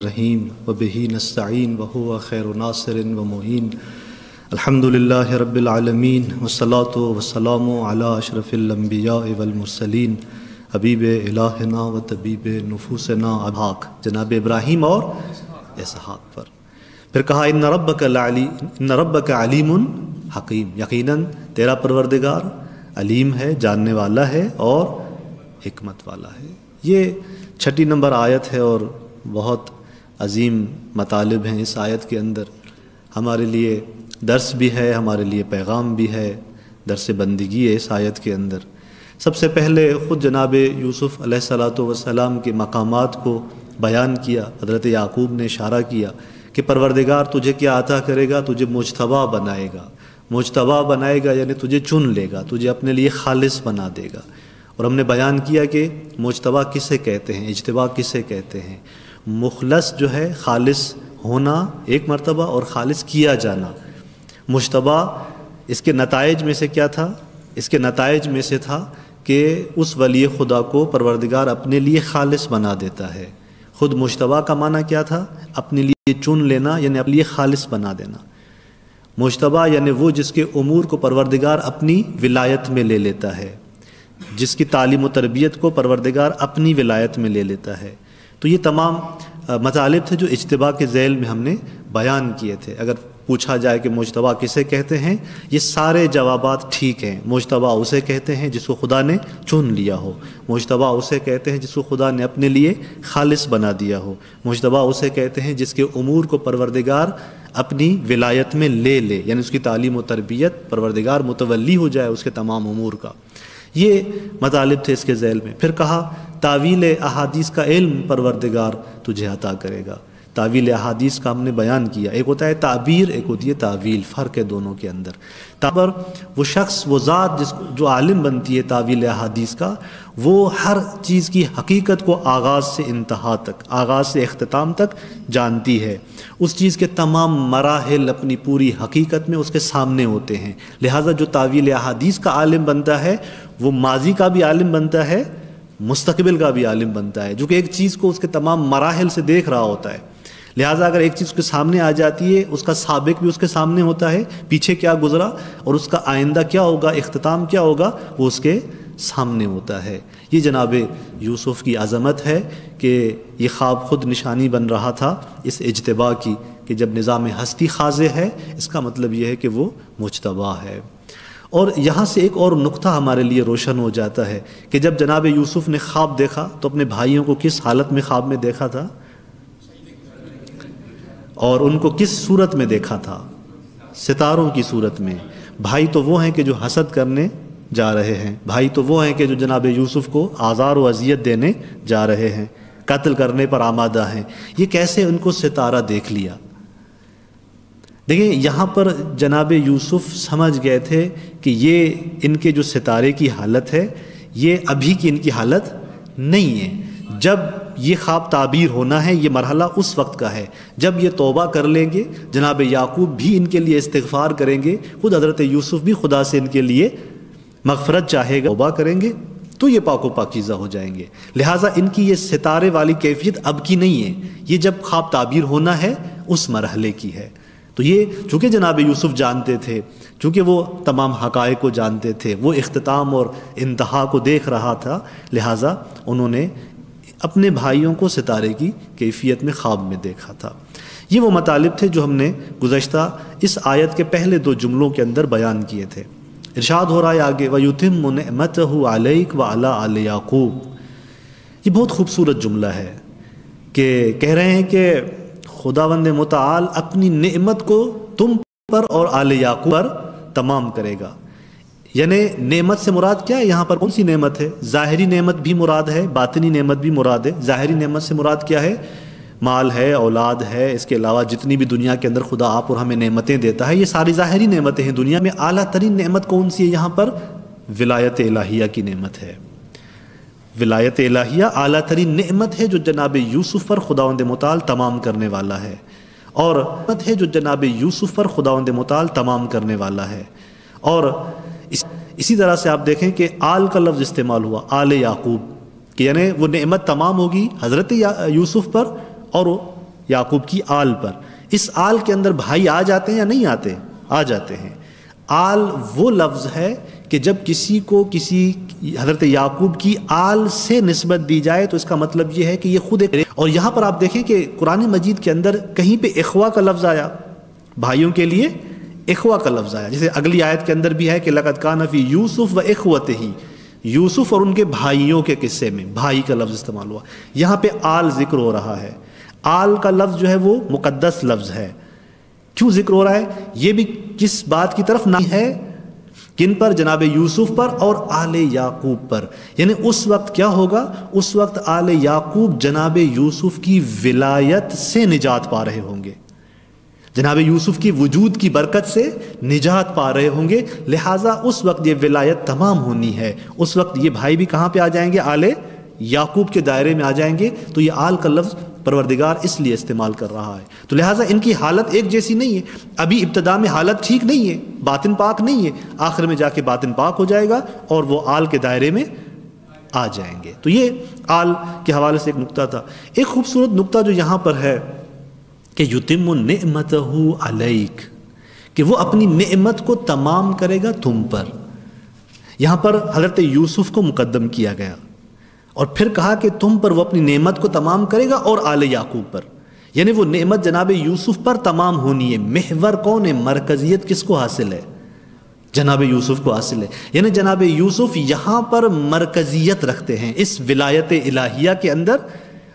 رحیم وبہ نستعین وہو خیر ناصر ومعین الحمدللہ رب العالمین والصلاة والسلام علی اشرف الانبیاء والمرسلین حبیب الہنا و طبیب نفوسنا ابحاق جناب ابراہیم اور اسحاق پر۔ پھر کہا ان ربک علیم حکیم، یقیناً تیرا پروردگار علیم ہے، جاننے والا ہے اور حکمت والا ہے۔ یہ 6 نمبر آیت ہے اور بہت عظیم مطالب ہیں اس آیت کے اندر، ہمارے لیے درس بھی ہے، ہمارے لیے پیغام بھی ہے، درس بندگی ہے اس آیت کے اندر۔ سب سے پہلے خود جناب یوسف علیہ السلام کے مقامات کو بیان کیا۔ حضرت یعقوب نے اشارہ کیا کہ پروردگار تجھے کیا عطا کرے گا، تجھے مجتبی بنائے گا۔ مجتبی بنائے گا یعنی تجھے چن لے گا، تجھے اپنے لیے خالص بنا دے گا۔ اور ہم نے بیان کیا کہ مجتبی کسے کہتے ہیں، اجتباء کسے کہتے ہیں۔ مخلص جو ہے خالص ہونا ایک مرتبہ، اور خالص کیا جانا۔ مجتبی اس کے نتائج میں سے کیا تھا؟ اس کے نتائج میں سے تھا کہ اس ولی خدا کو پروردگار اپنے لیے خالص بنا دیتا ہے۔ خود مجتبی کا معنی کیا تھا؟ اپنے لیے چن لینا، یعنی اپنے لیے خالص بنا دینا۔ مجتبی یعنی وہ جس کے امور کو پروردگار اپنی ولایت میں لے لیتا ہے، جس کی تعلیم و تربیت کو پروردگار اپنی ولایت میں لے لیتا ہے۔ تو یہ تمام مطالب تھے جو اجتباء کے ذیل میں ہم نے بیان کیے تھے۔ اگر پوچھا جائے کہ مجتبی کسے کہتے ہیں، یہ سارے جوابات ٹھیک ہیں۔ مجتبی اسے کہتے ہیں جس کو خدا نے چن لیا ہو، مجتبی اسے کہتے ہیں جس کو خدا نے اپنے لیے خالص بنا دیا ہو، مجتبی اسے کہتے ہیں جس کے امور کو پروردگار اپنی ولایت میں لے لے، یعنی اس کی تعلیم و تربیت پروردگار متولی ہو جائے اس کے تمام امور کا۔ یہ مطالب تھے اس کے ذیل میں۔ پھر کہا تعویل احادیث کا علم پروردگار تجھے عطا کرے گا۔ تعویل احادیث کا ہم نے بیان کیا، ایک ہوتا ہے تعبیر، ایک ہوتی ہے تعویل، فرق ہے دونوں کے اندر۔ تعبیر وہ شخص، وہ ذات جو عالم بنتی ہے تعویل احادیث کا، وہ ہر چیز کی حقیقت کو آغاز سے انتہا تک، آغاز سے اختتام تک جانتی ہے۔ اس چیز کے تمام مراحل اپنی پوری حقیقت میں اس کے سامنے ہوتے ہیں۔ لہٰذا جو تعویل احادیث کا عالم بنتا ہے وہ ماضی کا بھی عالم بنتا ہے، مستقبل کا بھی عالم بنتا ہے، جو کہ ایک چیز کو اس کے تمام مراحل سے دیکھ رہا ہوتا ہے۔ لہٰذا اگر ایک چیز اس کے سامنے آ جاتی ہے، اس کا سابق بھی اس کے سامنے ہوتا ہے، پیچھے کیا گزرا اور اس کا آئندہ کیا ہوگا، اختتام کیا ہوگا، وہ اس کے سامنے ہوتا ہے۔ یہ جناب یوسف کی عظمت ہے کہ یہ خواب خود نشانی بن رہا تھا اس اجتباء کی، کہ جب نظام ہستی خاضع ہے، اس کا مطلب یہ ہے کہ وہ مجتبی ہے۔ اور یہاں سے ایک اور نقطہ ہمارے لیے روشن ہو جاتا ہے کہ جب جناب یوسف نے خواب دیکھا تو اپنے بھائیوں کو کس حالت میں خواب میں دیکھا تھا، اور ان کو کس صورت میں دیکھا تھا؟ ستاروں کی صورت میں۔ بھائی تو وہ ہیں کہ جو حسد کرنے جا رہے ہیں، بھائی تو وہ ہیں کہ جو جناب یوسف کو آزار و اذیت دینے جا رہے ہیں، قتل کرنے پر آمادہ ہیں۔ یہ کیسے ان کو ستارہ دیکھ لیا؟ دیکھیں یہاں پر جناب یوسف سمجھ گئے تھے کہ یہ ان کے جو ستارے کی حالت ہے، یہ ابھی کی ان کی حالت نہیں ہے۔ جب یہ خواب تعبیر ہونا ہے، یہ مرحلہ اس وقت کا ہے جب یہ توبہ کر لیں گے، جناب یعقوب بھی ان کے لیے استغفار کریں گے، خود حضرت یوسف بھی خدا سے ان کے لیے مغفرت چاہے گا، توبہ کریں گے تو یہ پاک و پاکیزہ ہو جائیں گے۔ لہٰذا ان کی یہ ستارے والی کیفیت اب کی نہیں ہے، یہ جب خواب تعبیر ہونا ہے اس مرحلے کی ہے۔ تو یہ چونکہ جناب یوسف جانتے تھے، چونکہ وہ تمام حقائق کو جانتے تھے، وہ اختتام اور انتہا کو دیکھ رہا تھا، لہٰذا انہوں نے اپنے بھائیوں کو ستارے کی کیفیت میں خواب میں دیکھا تھا۔ یہ وہ مطالب تھے جو ہم نے گزشتہ اس آیت کے پہلے 2 جملوں کے اندر بیان کیے تھے۔ ارشاد ہو رہا ہے آگے وَيُتِمُّ نِعْمَتَهُ عَلَيْكَ وَعَلَىٰ آلِ يَعْقُوبَ۔ یہ بہت خوبصورت جملہ ہے کہ کہہ رہے ہیں کہ خداوند متعال اپنی نعمت کو تم پر اور آل یعقوب پر تمام کرے گا۔ یعنی نعمت سے مراد کیا ہے؟ یہاں پر کون سی نعمت ہے؟ ظاہری نعمت بھی مراد ہے، باطنی نعمت بھی مراد ہے۔ ظاہری نعمت سے مراد کیا ہے؟ مال ہے، اولاد ہے، اس کے علاوہ جتنی بھی دنیا کے اندر خدا آپ اور ہمیں نعمتیں دیتا ہے، یہ ساری ظاہری نعمتیں ہیں۔ دنیا میں اعلیٰ ترین نعمت کون سی ہے؟ یہاں پر ولایت الہیہ کی نعمت ہے۔ ولایت الہیہ اعلیٰ ترین نعمت ہے جو جناب یوسف پر خداوند متعال تمام کرنے والا ہے، اور نعمت ہے جو جناب یوسف پر خداوند متعال تمام کرنے والا ہے۔ اور اسی طرح سے آپ دیکھیں کہ آل کا لفظ استعمال ہوا، آل یعقوب، کہ یعنی وہ نعمت تمام ہوگی حضرت یوسف پر اور یعقوب کی آل پر۔ اس آل کے اندر بھائی آ جاتے ہیں یا نہیں آتے؟ آ جاتے ہیں۔ آل وہ لفظ ہے کہ جب کسی کو کسی حضرت یعقوب کی آل سے نسبت دی جائے تو اس کا مطلب یہ ہے کہ یہ خود ایک، اور یہاں پر آپ دیکھیں کہ قرآن مجید کے اندر کہیں پہ اخوہ کا لفظ آیا، بھائیوں کے لیے اخوہ کا لفظ آیا، جیسے اگلی آیت کے اندر بھی ہے کہ لقد کان فی یوسف و اخوتہ، یوسف اور ان کے بھائیوں کے قصے میں بھائی کا لفظ استعمال ہوا۔ یہاں پہ آل ذکر ہو رہا ہے۔ آل کا لفظ جو ہے وہ مقدس لفظ ہے۔ کیوں ذکر ہو رہا ہے؟ یہ بھی کس بات کی طرف نہ ہے؟ کن پر؟ جناب یوسف پر اور آل یعقوب پر۔ یعنی اس وقت کیا ہوگا؟ اس وقت آل یعقوب جناب یوسف کی ولایت سے نجات پا رہے ہوں گے، جناب یوسف کی وجود کی برکت سے نجات پا رہے ہوں گے، لہٰذا اس وقت یہ ولایت تمام ہونی ہے۔ اس وقت یہ بھائی بھی کہاں پہ آ جائیں گے؟ آل یعقوب کے دائرے میں آ جائیں گے۔ تو یہ آل کا لفظ پروردگار اس لیے استعمال کر رہا ہے، تو لہٰذا ان کی حالت ایک جیسی نہیں ہے۔ ابھی ابتدا میں حالت ٹھیک نہیں ہے، باطن پاک نہیں ہے، آخر میں جا کے باطن پاک ہو جائے گا اور وہ آل کے دائرے میں آ جائیں گے۔ تو یہ آل کے حوالے سے ایک نقطہ تھا۔ ایک خوبصورت نقطہ جو یہاں پر ہے کہ یتم نعمتہ علیک، کہ وہ اپنی نعمت کو تمام کرے گا تم پر۔ یہاں پر حضرت یوسف کو مقدم کیا گیا اور پھر کہا کہ تم پر وہ اپنی نعمت کو تمام کرے گا اور آل یعقوب پر، یعنی وہ نعمت جناب یوسف پر تمام ہونی ہے۔ محور کون ہے؟ مرکزیت کس کو حاصل ہے؟ جناب یوسف کو حاصل ہے، یعنی جناب یوسف یہاں پر مرکزیت رکھتے ہیں، اس ولایت الہیہ کے اندر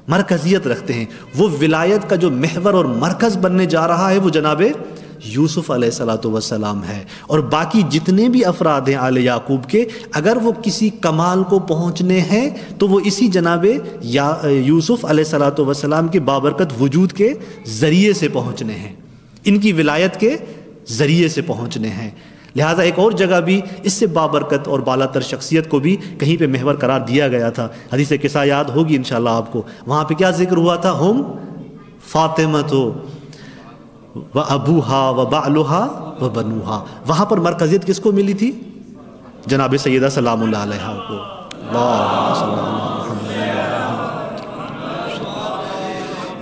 مرکزیت رکھتے ہیں۔ وہ ولایت کا جو محور اور مرکز بننے جا رہا ہے وہ جناب یوسف علیہ الصلوۃ والسلام ہے، اور باقی جتنے بھی افراد ہیں آل یعقوب کے، اگر وہ کسی کمال کو پہنچنے ہیں تو وہ اسی جناب یوسف علیہ الصلوۃ والسلام کے بابرکت وجود کے ذریعے سے پہنچنے ہیں، ان کی ولایت کے ذریعے سے پہنچنے ہیں۔ لہٰذا ایک اور جگہ بھی اس سے بابرکت اور بالا تر شخصیت کو بھی کہیں پہ محور قرار دیا گیا تھا۔ حدیث قصہ یاد ہوگی انشاءاللہ آپ کو، وہاں پہ کیا ذکر ہوا تھا؟ ہم فاطمۃ و ابوہا و بعلہا و بنوہا۔ وہاں پر مرکزیت کس کو ملی تھی؟ جناب سیدہ سلام اللہ علیہا کو۔ اللہم صلی اللہ علیہ وسلم۔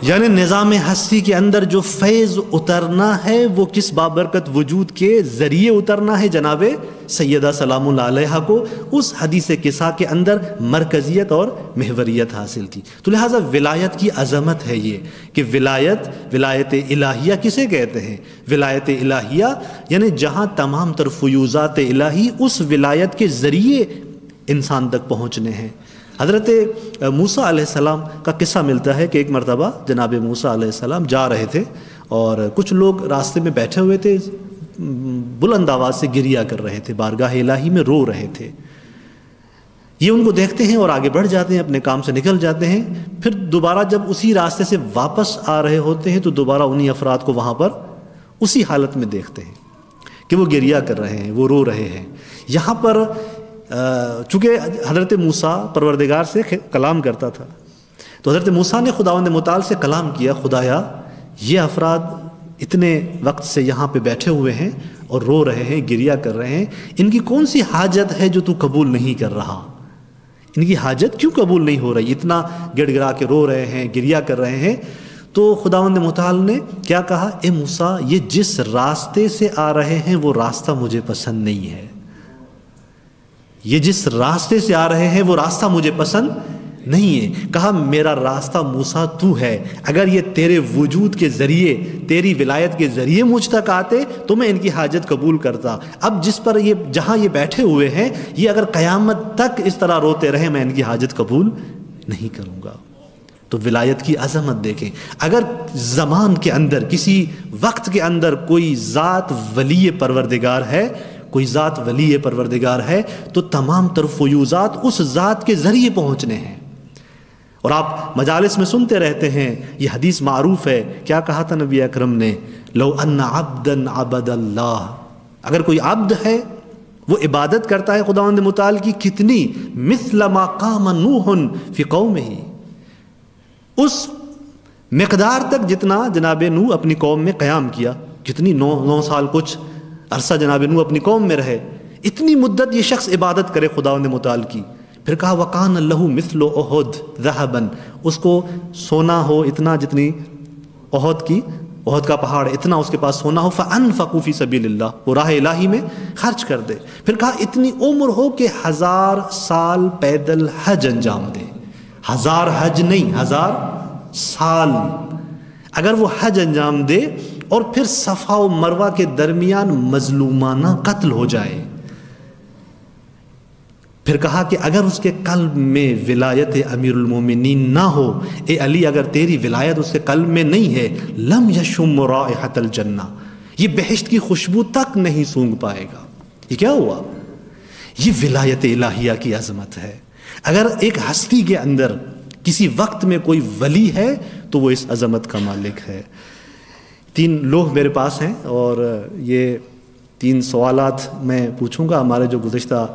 یعنی نظام ہستی کے اندر جو فیض اترنا ہے وہ کس بابرکت وجود کے ذریعے اترنا ہے؟ جناب سیدہ سلام اللہ علیہا کو اس حدیث قصہ کے اندر مرکزیت اور محوریت حاصل تھی۔ تو لہٰذا ولایت کی عظمت ہے یہ کہ ولایت الہیہ کسے کہتے ہیں؟ ولایت الہیہ یعنی جہاں تمام تر فیوزات الہی اس ولایت کے ذریعے انسان تک پہنچنے ہیں۔ حضرت موسیٰ علیہ السلام کا قصہ ملتا ہے کہ ایک مرتبہ جناب موسیٰ علیہ السلام جا رہے تھے اور کچھ لوگ راستے میں بیٹھے ہوئے تھے، بلند آواز سے گریہ کر رہے تھے، بارگاہ الہی میں رو رہے تھے۔ یہ ان کو دیکھتے ہیں اور آگے بڑھ جاتے ہیں، اپنے کام سے نکل جاتے ہیں۔ پھر دوبارہ جب اسی راستے سے واپس آ رہے ہوتے ہیں تو دوبارہ انہی افراد کو وہاں پر اسی حالت میں دیکھتے ہیں کہ وہ گریہ کر رہے ہیں، وہ رو رہے ہیں۔ یہاں پر چونکہ حضرت موسیٰ پروردگار سے کلام کرتا تھا تو حضرت موسیٰ نے خداوند متعال سے کلام کیا، خدایا یہ افراد اتنے وقت سے یہاں پہ بیٹھے ہوئے ہیں اور رو رہے ہیں، گریہ کر رہے ہیں، ان کی کون سی حاجت ہے جو تو قبول نہیں کر رہا؟ ان کی حاجت کیوں قبول نہیں ہو رہی؟ اتنا گڑ گڑا کے رو رہے ہیں، گریہ کر رہے ہیں۔ تو خداوند متعال نے کیا کہا؟ اے موسیٰ، یہ جس راستے سے آ رہے ہیں وہ راستہ مجھے پسند نہیں ہے، یہ جس راستے سے آ رہے ہیں وہ راستہ مجھے پسند نہیں ہے۔ کہا میرا راستہ موسیٰ تو ہے، اگر یہ تیرے وجود کے ذریعے، تیری ولایت کے ذریعے مجھ تک آتے تو میں ان کی حاجت قبول کرتا۔ اب جس پر یہ جہاں یہ بیٹھے ہوئے ہیں یہ اگر قیامت تک اس طرح روتے رہے میں ان کی حاجت قبول نہیں کروں گا۔ تو ولایت کی عظمت دیکھیں، اگر زمان کے اندر کسی وقت کے اندر کوئی ذات ولی پروردگار ہے، کوئی ذات ولی پروردگار ہے تو تمام تر فیوزات اس ذات کے ذریعے پہنچنے ہیں۔ اور آپ مجالس میں سنتے رہتے ہیں، یہ حدیث معروف ہے، کیا کہا تھا نبی اکرم نے؟ لو ان عبدا عبد اللہ، اگر کوئی عبد ہے وہ عبادت کرتا ہے خداوند متعال کی، کتنی؟ مثل ما قام نوح فی قومہ، اس مقدار تک جتنا جناب نوح اپنی قوم میں قیام کیا، کتنی 9 سال کچھ عرصہ جناب نوح اپنی قوم میں رہے، اتنی مدت یہ شخص عبادت کرے خداوند متعال کی۔ پھر کہا وَقَانَ لَهُ مِثْلُ أُحُدٍ ذَهَبًا، اس کو سونا ہو اتنا جتنی احد کا پہاڑ اتنا اس کے پاس سونا ہو، فَأَنفَقُوا فِي سَبِيلِ اللَّهِ، وہ راہ الہی میں خرچ کر دے. پھر کہا اتنی عمر ہو کہ 1000 سال پیدل حج انجام دے. 1000 حج نہیں، 1000 سال اگر وہ حج انجام دے اور پھر صفا و مروہ کے درمیان مظلومانہ قتل ہو جائے. پھر کہا کہ اگر اس کے قلب میں ولایت امیر المومنین نہ ہو، اے علی اگر تیری ولایت اس کے قلب میں نہیں ہے، لم یشم رائحۃ الجنہ، یہ بہشت کی خوشبو تک نہیں سونگھ پائے گا. یہ کیا ہوا؟ یہ ولایت الہیہ کی عظمت ہے. اگر ایک ہستی کے اندر کسی وقت میں کوئی ولی ہے تو وہ اس عظمت کا مالک ہے. 3 لوح میرے پاس ہیں اور یہ 3 سوالات میں پوچھوں گا ہمارے جو گزشتہ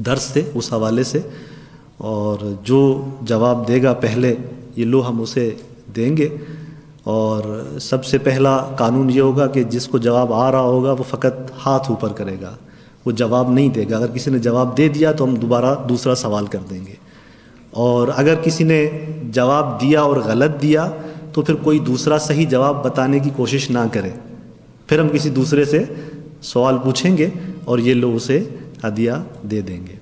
درس تھے اس حوالے سے، اور جو جواب دے گا پہلے یہ لوح ہم اسے دیں گے. اور سب سے پہلا قانون یہ ہوگا کہ جس کو جواب آ رہا ہوگا وہ فقط ہاتھ اوپر کرے گا، وہ جواب نہیں دے گا. اگر کسی نے جواب دے دیا تو ہم دوسرا سوال کر دیں گے، اور اگر کسی نے جواب دیا اور غلط دیا تو پھر کوئی دوسرا صحیح جواب بتانے کی کوشش نہ کرے. پھر ہم کسی دوسرے سے سوال پوچھیں گے اور یہ لوگ اسے ہدیہ دے دیں گے.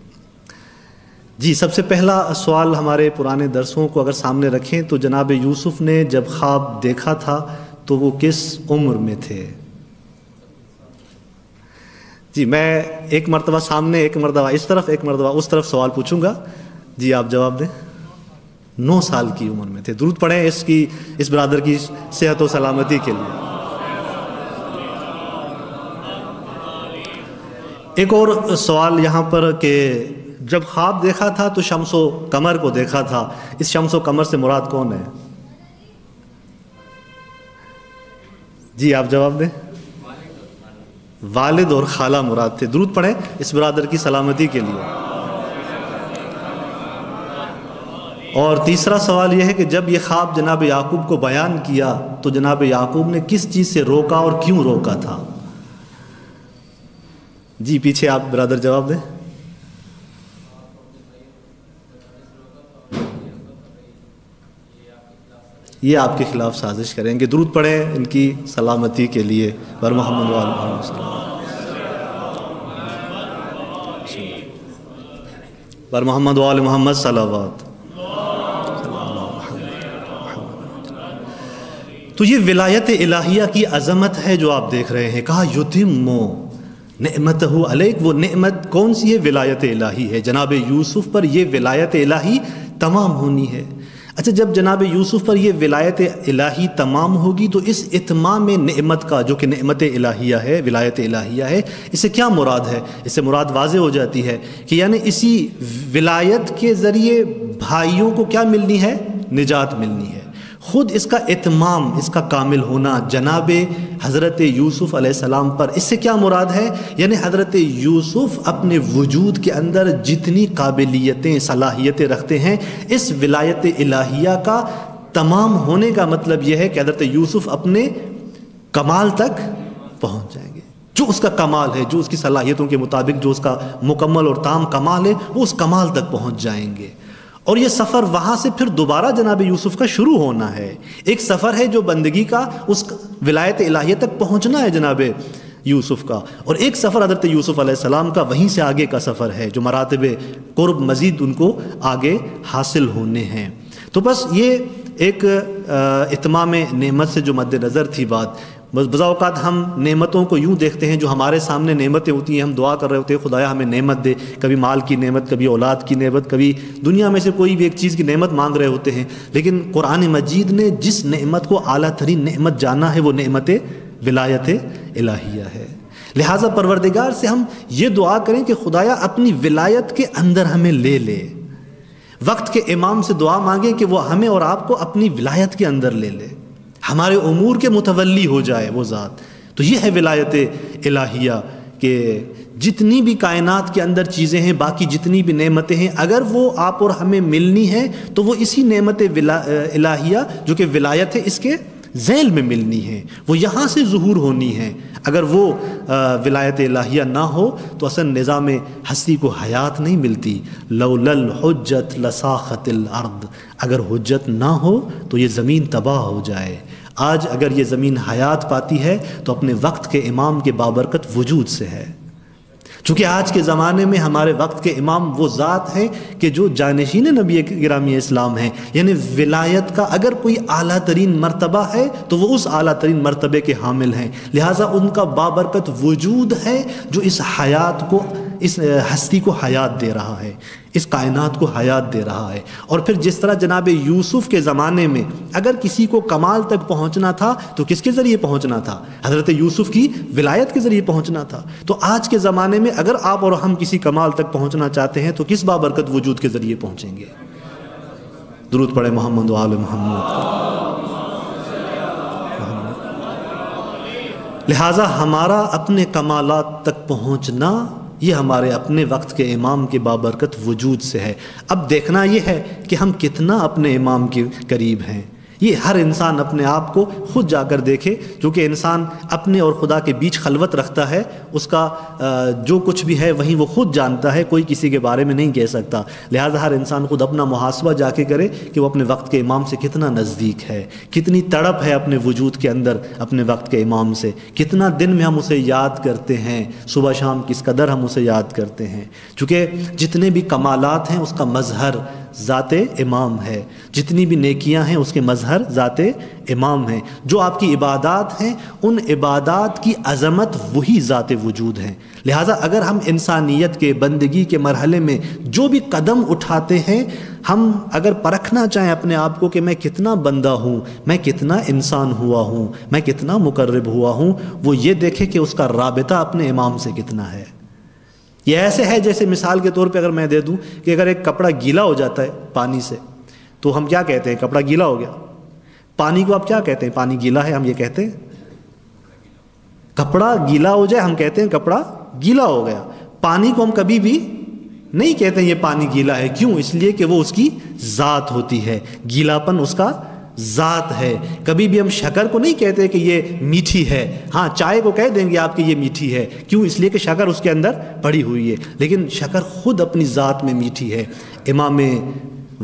جی، سب سے پہلا سوال ہمارے پرانے درسوں کو اگر سامنے رکھیں تو جناب یوسف نے جب خواب دیکھا تھا تو وہ کس عمر میں تھے؟ جی، میں ایک مرتبہ سامنے، ایک مرتبہ اس طرف، ایک مرتبہ اس طرف سوال پوچھوں گا. جی آپ جواب دیں. 9 سال کی عمر میں تھے. درود پڑھیں اس برادر کی صحت و سلامتی کے لیے. ایک اور سوال یہاں پر کہ جب خواب دیکھا تھا تو شمس و قمر کو دیکھا تھا، اس شمس و قمر سے مراد کون ہے؟ جی آپ جواب دیں. والد اور خالہ مراد تھے. درود پڑھیں اس برادر کی سلامتی کے لیے. اور تیسرا سوال یہ ہے کہ جب یہ خواب جناب یعقوب کو بیان کیا تو جناب یعقوب نے کس چیز سے روکا اور کیوں روکا تھا؟ جی پیچھے آپ برادر جواب دیں. یہ آپ کے خلاف سازش کریں گے. درود پڑھیں ان کی سلامتی کے لیے. بر محمد و آل محمد صلی اللہ علیہ وسلم. بر محمد و آل محمد صلوات. تو یہ ولایت الہیہ کی عظمت ہے جو آپ دیکھ رہے ہیں. کہا یتم نعمتہ علیک، وہ نعمت کون سی ہے؟ ولایت الہی ہے. جناب یوسف پر یہ ولایت الہی تمام ہونی ہے. اچھا، جب جناب یوسف پر یہ ولایت الہی تمام ہوگی تو اس اتمام نعمت کا جو کہ نعمت الہیہ ہے، ولایت الہیہ ہے، اس سے کیا مراد ہے؟ اس سے مراد واضح ہو جاتی ہے کہ یعنی اسی ولایت کے ذریعے بھائیوں کو کیا ملنی ہے؟ نجات ملنی ہے. خود اس کا اتمام، اس کا کامل ہونا جناب حضرت یوسف علیہ السلام پر. اس سے کیا مراد ہے؟ یعنی حضرت یوسف اپنے وجود کے اندر جتنی قابلیتیں، صلاحیتیں رکھتے ہیں، اس ولایت الہیہ کا تمام ہونے کا مطلب یہ ہے کہ حضرت یوسف اپنے کمال تک پہنچ جائیں گے. جو اس کا کمال ہے، جو اس کی صلاحیتوں کے مطابق جو اس کا مکمل اور تام کمال ہے، وہ اس کمال تک پہنچ جائیں گے. اور یہ سفر وہاں سے پھر دوبارہ جناب یوسف کا شروع ہونا ہے. ایک سفر ہے جو بندگی کا، اس ولایت الہیہ تک پہنچنا ہے جناب یوسف کا، اور ایک سفر حضرت یوسف علیہ السلام کا وہیں سے آگے کا سفر ہے جو مراتب قرب مزید ان کو آگے حاصل ہونے ہیں. تو بس یہ ایک اتمام نعمت سے جو مد نظر تھی بات. بعض اوقات ہم نعمتوں کو یوں دیکھتے ہیں، جو ہمارے سامنے نعمتیں ہوتی ہیں ہم دعا کر رہے ہوتے ہیں خدایا ہمیں نعمت دے، کبھی مال کی نعمت، کبھی اولاد کی نعمت، کبھی دنیا میں سے کوئی بھی ایک چیز کی نعمت مانگ رہے ہوتے ہیں. لیکن قرآن مجید نے جس نعمت کو اعلیٰ ترین نعمت جانا ہے وہ نعمت ولایت الہیہ ہے. لہٰذا پروردگار سے ہم یہ دعا کریں کہ خدایا اپنی ولایت کے اندر ہمیں لے لے. وقت کے امام سے دعا مانگیں کہ وہ ہمیں اور آپ کو اپنی ولایت کے اندر لے لے، ہمارے امور کے متولی ہو جائے وہ ذات. تو یہ ہے ولایت الہیہ کہ جتنی بھی کائنات کے اندر چیزیں ہیں، باقی جتنی بھی نعمتیں ہیں، اگر وہ آپ اور ہمیں ملنی ہے تو وہ اسی نعمت الہیہ جو کہ ولایت ہے اس کے ذیل میں ملنی ہے، وہ یہاں سے ظہور ہونی ہے. اگر وہ ولایت الہیہ نہ ہو تو اصل نظام ہستی کو حیات نہیں ملتی. لولا الحجت لساخت الارض، اگر حجت نہ ہو تو یہ زمین تباہ ہو جائے. آج اگر یہ زمین حیات پاتی ہے تو اپنے وقت کے امام کے بابرکت وجود سے ہے، چونکہ آج کے زمانے میں ہمارے وقت کے امام وہ ذات ہیں کہ جو جانشین نبی گرامی اسلام ہیں، یعنی ولایت کا اگر کوئی اعلیٰ ترین مرتبہ ہے تو وہ اس اعلیٰ ترین مرتبے کے حامل ہیں، لہٰذا ان کا بابرکت وجود ہے جو اس حیات کو، اس ہستی کو حیات دے رہا ہے، اس کائنات کو حیات دے رہا ہے۔ اور پھر جس طرح جناب یوسف کے زمانے میں اگر کسی کو کمال تک پہنچنا تھا تو کس کے ذریعے پہنچنا تھا؟ حضرت یوسف کی ولایت کے ذریعے پہنچنا تھا۔ تو آج کے زمانے میں اگر آپ اور ہم کسی کمال تک پہنچنا چاہتے ہیں تو کس بابرکت وجود کے ذریعے پہنچیں گے؟ درود پڑھے محمد و آل محمد۔ لہٰذا ہمارا اپنے کمالات تک پہنچنا یہ ہمارے اپنے وقت کے امام کے بابرکت وجود سے ہے۔ اب دیکھنا یہ ہے کہ ہم کتنا اپنے امام کے قریب ہیں۔ یہ ہر انسان اپنے آپ کو خود جا کر دیکھے، کیونکہ انسان اپنے اور خدا کے بیچ خلوت رکھتا ہے، اس کا جو کچھ بھی ہے وہی وہ خود جانتا ہے، کوئی کسی کے بارے میں نہیں کہہ سکتا۔ لہٰذا ہر انسان خود اپنا محاسبہ جا کے کرے کہ وہ اپنے وقت کے امام سے کتنا نزدیک ہے، کتنی تڑپ ہے اپنے وجود کے اندر اپنے وقت کے امام سے، کتنا دن میں ہم اسے یاد کرتے ہیں، صبح شام کس قدر ہم اسے یاد کرتے ہیں۔ چونکہ جتنے بھی کمالات ہیں اس کا مظہر ذات امام ہے، جتنی بھی نیکیاں ہیں اس کے مظہر ذات امام ہیں۔ جو آپ کی عبادات ہیں ان عبادات کی عظمت وہی ذات وجود ہیں۔ لہٰذا اگر ہم انسانیت کے، بندگی کے مرحلے میں جو بھی قدم اٹھاتے ہیں، ہم اگر پرکھنا چاہیں اپنے آپ کو کہ میں کتنا بندہ ہوں، میں کتنا انسان ہوا ہوں، میں کتنا مقرب ہوا ہوں، وہ یہ دیکھیں کہ اس کا رابطہ اپنے امام سے کتنا ہے۔ یہ ایسے ہے جیسے مثال کے طور پہ اگر میں دے دوں کہ اگر ایک کپڑا گیلا ہو جاتا ہے پانی سے تو ہم کیا کہتے ہیں؟ کپڑا گیلا ہو گیا۔ پانی کو آپ کیا کہتے ہیں؟ پانی گیلا ہے، ہم یہ کہتے ہیں؟ کپڑا گیلا ہو جائے ہم کہتے ہیں کپڑا گیلا ہو گیا۔ پانی کو ہم کبھی بھی نہیں کہتے ہیں یہ پانی گیلا ہے، کیوں؟ اس لیے کہ وہ اس کی ذات ہوتی ہے، گیلاپن اس کا ذات ہے۔ کبھی بھی ہم شکر کو نہیں کہتے کہ یہ میٹھی ہے، ہاں چائے کو کہہ دیں گے آپ کہ یہ میٹھی ہے، کیوں؟ اس لیے کہ شکر اس کے اندر پڑی ہوئی ہے، لیکن شکر خود اپنی ذات میں میٹھی ہے۔ امام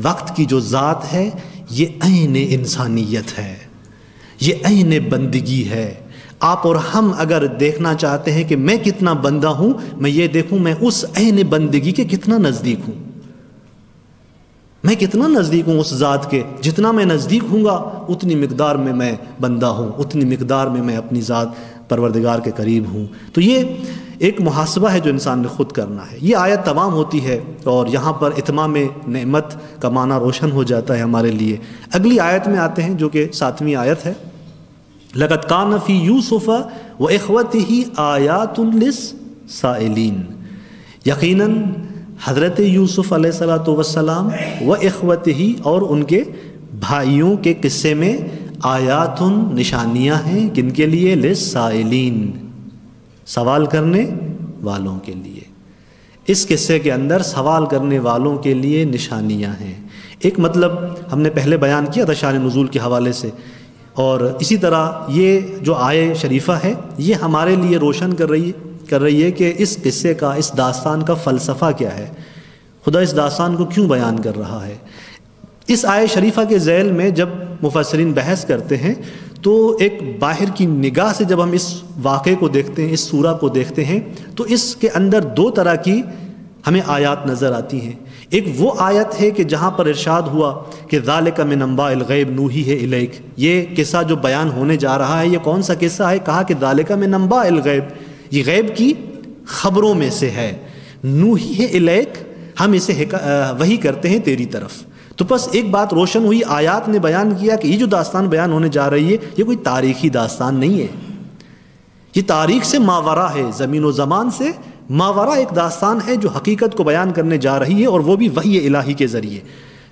وقت کی جو ذات ہے یہ عین انسانیت ہے، یہ عین بندگی ہے۔ آپ اور ہم اگر دیکھنا چاہتے ہیں کہ میں کتنا بندہ ہوں، میں یہ دیکھوں میں اس عین بندگی کے کتنا نزدیک ہوں، میں کتنا نزدیک ہوں اس ذات کے۔ جتنا میں نزدیک ہوں گا اتنی مقدار میں میں بندہ ہوں، اتنی مقدار میں میں اپنی ذات پروردگار کے قریب ہوں۔ تو یہ ایک محاسبہ ہے جو انسان نے خود کرنا ہے۔ یہ آیت تمام ہوتی ہے اور یہاں پر اتمام نعمت کا معنی روشن ہو جاتا ہے ہمارے لیے۔ اگلی آیت میں آتے ہیں جو کہ 7ویں آیت ہے، لَقَدْ كَانَ فِي يُوسُفَ وَإِخْوَتِهِ آيَاتٌ لِلسَّائِلِينَ، یقیناً حضرت یوسف علیہ السلام و اخوتہ اور ان کے بھائیوں کے قصے میں آیات، نشانیاں ہیں، کن کے لیے؟ للسائلین، سوال کرنے والوں کے لیے۔ اس قصے کے اندر سوال کرنے والوں کے لیے نشانیاں ہیں۔ ایک مطلب ہم نے پہلے بیان کیا تھا شان نزول کے حوالے سے، اور اسی طرح یہ جو آیے شریفہ ہے یہ ہمارے لیے روشن کر رہی ہے کہ اس قصے کا، اس داستان کا فلسفہ کیا ہے، خدا اس داستان کو کیوں بیان کر رہا ہے۔ اس آیے شریفہ کے ذیل میں جب مفسرین بحث کرتے ہیں تو ایک باہر کی نگاہ سے جب ہم اس واقعے کو دیکھتے ہیں، اس سورہ کو دیکھتے ہیں، تو اس کے اندر 2 طرح کی ہمیں آیات نظر آتی ہیں۔ ایک وہ آیت ہے کہ جہاں پر ارشاد ہوا کہ ذالک من انباء الغیب نوحیہ الیک، یہ قصہ جو بیان ہونے جا رہا ہے یہ کون سا قصہ ہے؟ کہا کہ ذالک من انباء الغیب، یہ غیب کی خبروں میں سے ہے، نوحیہ الیک، ہم اسے وحی کرتے ہیں تیری طرف۔ تو بس ایک بات روشن ہوئی، آیات نے بیان کیا کہ یہ جو داستان بیان ہونے جا رہی ہے یہ کوئی تاریخی داستان نہیں ہے، یہ تاریخ سے ماورا ہے، زمین و زمان سے ماورا ایک داستان ہے جو حقیقت کو بیان کرنے جا رہی ہے، اور وہ بھی وحی الہی کے ذریعے۔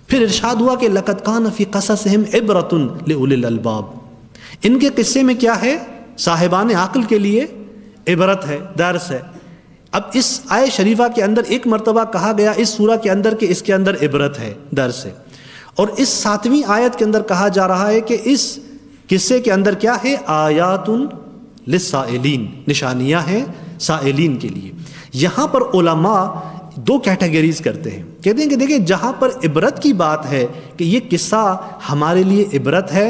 پھر ارشاد ہوا کہ لَقَدْ كَانَ فِي قَصَصِهِمْ عِبْرَةٌ لِأُولِي الْأَلْبَابِ، ان کے قصے میں کیا ہے؟ صاحبان عقل کے لیے عبرت ہے، درس ہے۔ اب اس آیے شریفہ کے اندر ایک مرتبہ کہا گیا اس سورہ کے اندر کہ اس کے اندر عبرت ہے، درس ہے، اور اس 7ویں آیت کے اندر کہا جا رہا ہے کہ اس قصے کے اندر کیا ہے؟ آیات للسائلین، نشانیاں ہیں سائلین کے لیے۔ یہاں پر علماء 2 کیٹیگریز کرتے ہیں، کہتے ہیں کہ دیکھیں جہاں پر عبرت کی بات ہے کہ یہ قصہ ہمارے لیے عبرت ہے،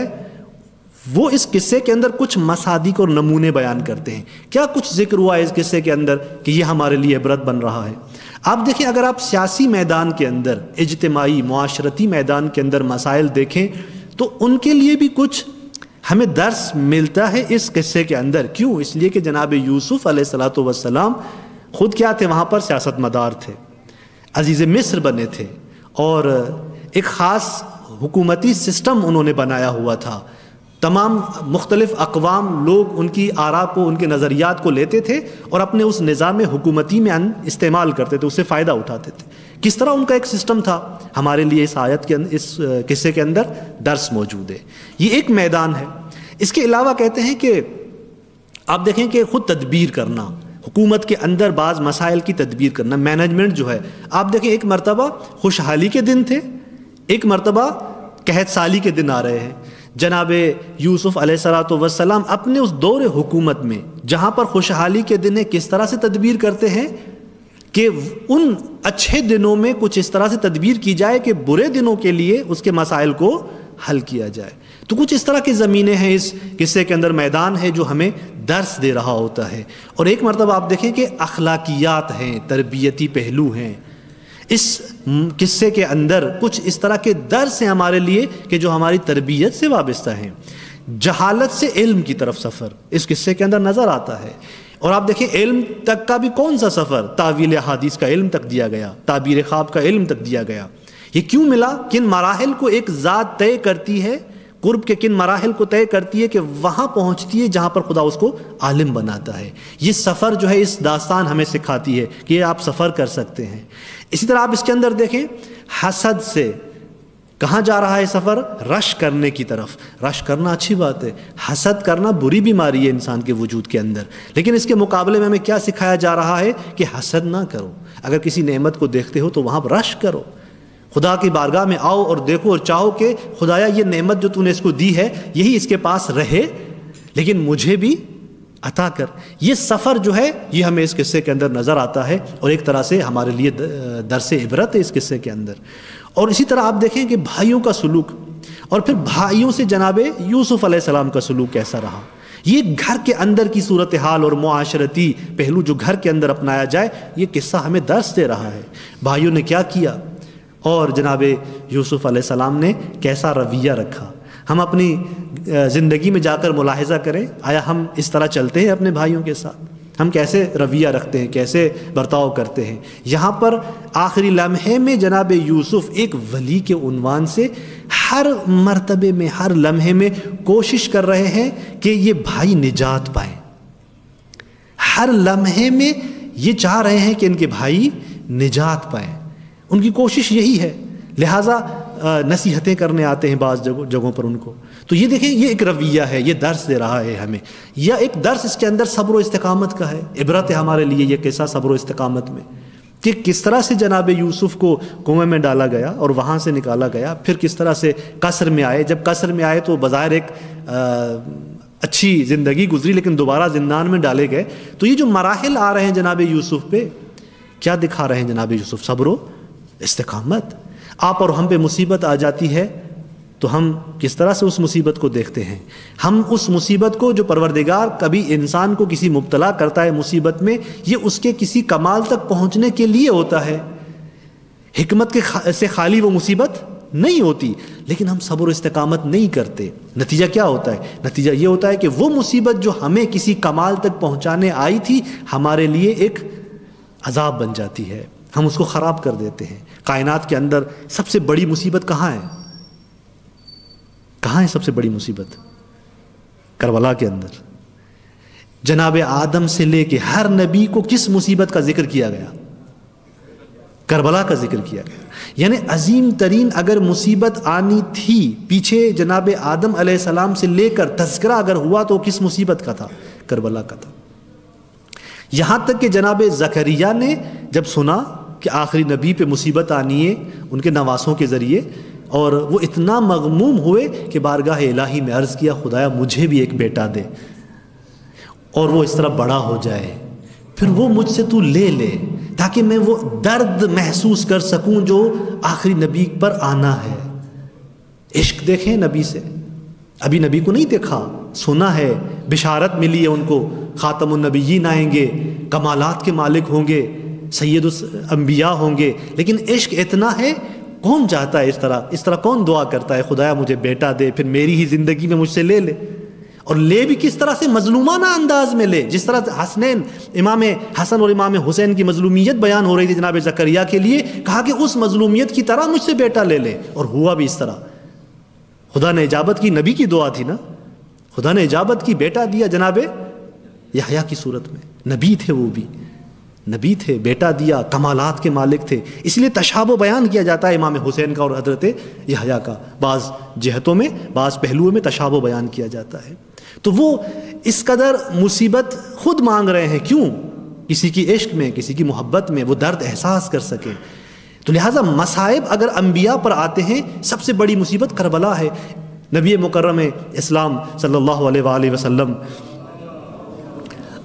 وہ اس قصے کے اندر کچھ مصادیق اور نمونے بیان کرتے ہیں. کیا کچھ ذکر ہوا ہے اس قصے کے اندر کہ یہ ہمارے لیے عبرت بن رہا ہے. آپ دیکھیں، اگر آپ سیاسی میدان کے اندر، اجتماعی معاشرتی میدان کے اندر مسائل دیکھیں تو ان کے لیے بھی کچھ ہمیں درس ملتا ہے اس قصے کے اندر. کیوں؟ اس لیے کہ جناب یوسف علیہ الصلوۃ والسلام خود کیا تھے؟ وہاں پر سیاست مدار تھے، عزیز مصر بنے تھے، اور ایک خاص حکومتی سسٹم انہوں نے بنایا ہوا تھا. تمام مختلف اقوام لوگ ان کی آراء کو، ان کے نظریات کو لیتے تھے اور اپنے اس نظام حکومتی میں استعمال کرتے تھے، اس سے فائدہ اٹھاتے تھے. کس طرح ان کا ایک سسٹم تھا، ہمارے لیے اس آیت کے اندر، اس قصے کے اندر درس موجود ہے. یہ ایک میدان ہے. اس کے علاوہ کہتے ہیں کہ آپ دیکھیں کہ خود تدبیر کرنا، حکومت کے اندر بعض مسائل کی تدبیر کرنا، مینجمنٹ جو ہے. آپ دیکھیں ایک مرتبہ خوشحالی کے دن تھے، ایک مرتبہ قحط سالی کے دن آ رہے ہیں. جناب یوسف علیہ الصلوۃ والسلام اپنے اس دور حکومت میں جہاں پر خوشحالی کے دن ہے، کس طرح سے تدبیر کرتے ہیں کہ ان اچھے دنوں میں کچھ اس طرح سے تدبیر کی جائے کہ برے دنوں کے لیے اس کے مسائل کو حل کیا جائے. تو کچھ اس طرح کی زمینیں ہیں اس قصے کے اندر، میدان ہے جو ہمیں درس دے رہا ہوتا ہے. اور ایک مرتبہ آپ دیکھیں کہ اخلاقیات ہیں، تربیتی پہلو ہیں. اس قصے کے اندر کچھ اس طرح کے درس ہیں ہمارے لیے کہ جو ہماری تربیت سے وابستہ ہیں. جہالت سے علم کی طرف سفر اس قصے کے اندر نظر آتا ہے. اور آپ دیکھیں علم تک کا بھی کون سا سفر؟ تعویل احادیث کا علم تک دیا گیا، تعبیر خواب کا علم تک دیا گیا. یہ کیوں ملا؟ کن مراحل کو ایک ذات طے کرتی ہے، قرب کے کن مراحل کو طے کرتی ہے کہ وہاں پہنچتی ہے جہاں پر خدا اس کو عالم بناتا ہے. یہ سفر جو ہے اس داستان ہمیں سکھاتی ہے کہ یہ آپ سفر کر سکتے ہیں. اسی طرح آپ اس کے اندر دیکھیں حسد سے کہاں جا رہا ہے سفر؟ رش کرنے کی طرف. رش کرنا اچھی بات ہے، حسد کرنا بری بیماری ہے انسان کے وجود کے اندر. لیکن اس کے مقابلے میں ہمیں کیا سکھایا جا رہا ہے کہ حسد نہ کرو. اگر کسی نعمت کو دیکھتے ہو تو وہاں پر رش کرو، خدا کی بارگاہ میں آؤ اور دیکھو اور چاہو کہ خدایا یہ نعمت جو تو نے اس کو دی ہے یہی اس کے پاس رہے، لیکن مجھے بھی عطا کر. یہ سفر جو ہے یہ ہمیں اس قصے کے اندر نظر آتا ہے اور ایک طرح سے ہمارے لیے درس عبرت ہے اس قصے کے اندر. اور اسی طرح آپ دیکھیں کہ بھائیوں کا سلوک، اور پھر بھائیوں سے جناب یوسف علیہ السلام کا سلوک کیسا رہا. یہ گھر کے اندر کی صورتحال اور معاشرتی پہلو جو گھر کے اندر اپنایا جائے، یہ قصہ ہمیں درس دے رہا ہے. بھائیوں نے کیا کیا اور جناب یوسف علیہ السلام نے کیسا رویہ رکھا. ہم اپنی زندگی میں جا کر ملاحظہ کریں، آیا ہم اس طرح چلتے ہیں اپنے بھائیوں کے ساتھ؟ ہم کیسے رویہ رکھتے ہیں، کیسے برتاؤ کرتے ہیں؟ یہاں پر آخری لمحے میں جناب یوسف ایک ولی کے عنوان سے ہر مرتبے میں، ہر لمحے میں کوشش کر رہے ہیں کہ یہ بھائی نجات پائیں. ہر لمحے میں یہ چاہ رہے ہیں کہ ان کے بھائی نجات پائیں. ان کی کوشش یہی ہے، لہٰذا نصیحتیں کرنے آتے ہیں بعض جگہوں پر ان کو. تو یہ دیکھیں یہ ایک رویہ ہے، یہ درس دے رہا ہے ہمیں. یا ایک درس اس کے اندر صبر و استقامت کا ہے. عبرت ہے ہمارے لیے یہ قصہ صبر و استقامت میں کہ کس طرح سے جناب یوسف کو کنویں میں ڈالا گیا اور وہاں سے نکالا گیا، پھر کس طرح سے قصر میں آئے. جب قصر میں آئے تو بظاہر ایک اچھی زندگی گزری، لیکن دوبارہ زندان میں ڈالے گئے. تو یہ جو مراحل آ رہے ہیں جناب یوسف پہ، کیا دکھا رہے ہیں جناب یوسف؟ صبر و استقامت. آپ اور ہم پہ مصیبت آ جاتی ہے تو ہم کس طرح سے اس مصیبت کو دیکھتے ہیں؟ ہم اس مصیبت کو، جو پروردگار کبھی انسان کو کسی مبتلا کرتا ہے مصیبت میں، یہ اس کے کسی کمال تک پہنچنے کے لیے ہوتا ہے. حکمت سے خالی وہ مصیبت نہیں ہوتی. لیکن ہم صبر و استقامت نہیں کرتے. نتیجہ کیا ہوتا ہے؟ نتیجہ یہ ہوتا ہے کہ وہ مصیبت جو ہمیں کسی کمال تک پہنچانے آئی تھی ہمارے لیے ایک عذاب بن جاتی ہے، ہم اس کو خراب کر دیتے ہیں. کائنات کے اندر سب سے بڑی مصیبت کہاں ہے؟ کہاں ہے سب سے بڑی مصیبت؟ کربلا کے اندر. جناب آدم سے لے کے ہر نبی کو کس مصیبت کا ذکر کیا گیا؟ کربلا کا ذکر کیا گیا. یعنی عظیم ترین اگر مصیبت آنی تھی پیچھے جناب آدم علیہ السلام سے لے کر تذکرہ اگر ہوا تو کس مصیبت کا تھا؟ کربلا کا تھا. یہاں تک کہ جناب زکریا نے جب سنا کہ آخری نبی پہ مصیبت آنی ہے ان کے نواسوں کے ذریعے، اور وہ اتنا مغموم ہوئے کہ بارگاہ الہی میں عرض کیا خدایا مجھے بھی ایک بیٹا دے اور وہ اس طرح بڑا ہو جائے، پھر وہ مجھ سے تو لے لے تاکہ میں وہ درد محسوس کر سکوں جو آخری نبی پر آنا ہے. عشق دیکھیں نبی سے، ابھی نبی کو نہیں دیکھا، سنا ہے، بشارت ملی ہے ان کو، خاتم النبیین آئیں گے، کمالات کے مالک ہوں گے، سید الانبیاء ہوں گے، لیکن عشق اتنا ہے، کون چاہتا ہے اس طرح کون دعا کرتا ہے خدایا مجھے بیٹا دے، پھر میری ہی زندگی میں مجھ سے لے لے، اور لے بھی کس طرح سے، مظلومانہ انداز میں لے، جس طرح حسنین، امام حسن اور امام حسین کی مظلومیت بیان ہو رہی تھی جناب زکریا کے لیے، کہا کہ اس مظلومیت کی طرح مجھ سے بیٹا لے لے، اور ہوا بھی اس طرح، خدا نے اجابت کی، نبی کی دعا تھی نا، خدا نے اجابت کی، بیٹا دیا جناب یحییٰ کی صورت میں، نبی تھے، وہ بھی نبی تھے، بیٹا دیا، کمالات کے مالک تھے، اس لیے تشابہ بیان کیا جاتا ہے امام حسین کا اور حضرت یحییٰ کا، بعض جہتوں میں، بعض پہلوؤں میں تشابہ بیان کیا جاتا ہے۔ تو وہ اس قدر مصیبت خود مانگ رہے ہیں، کیوں؟ کسی کی عشق میں، کسی کی محبت میں وہ درد احساس کر سکے۔ تو لہٰذا مصائب اگر انبیاء پر آتے ہیں، سب سے بڑی مصیبت کربلا ہے۔ نبی مکرم اسلام صلی اللہ علیہ وآلہ وسلم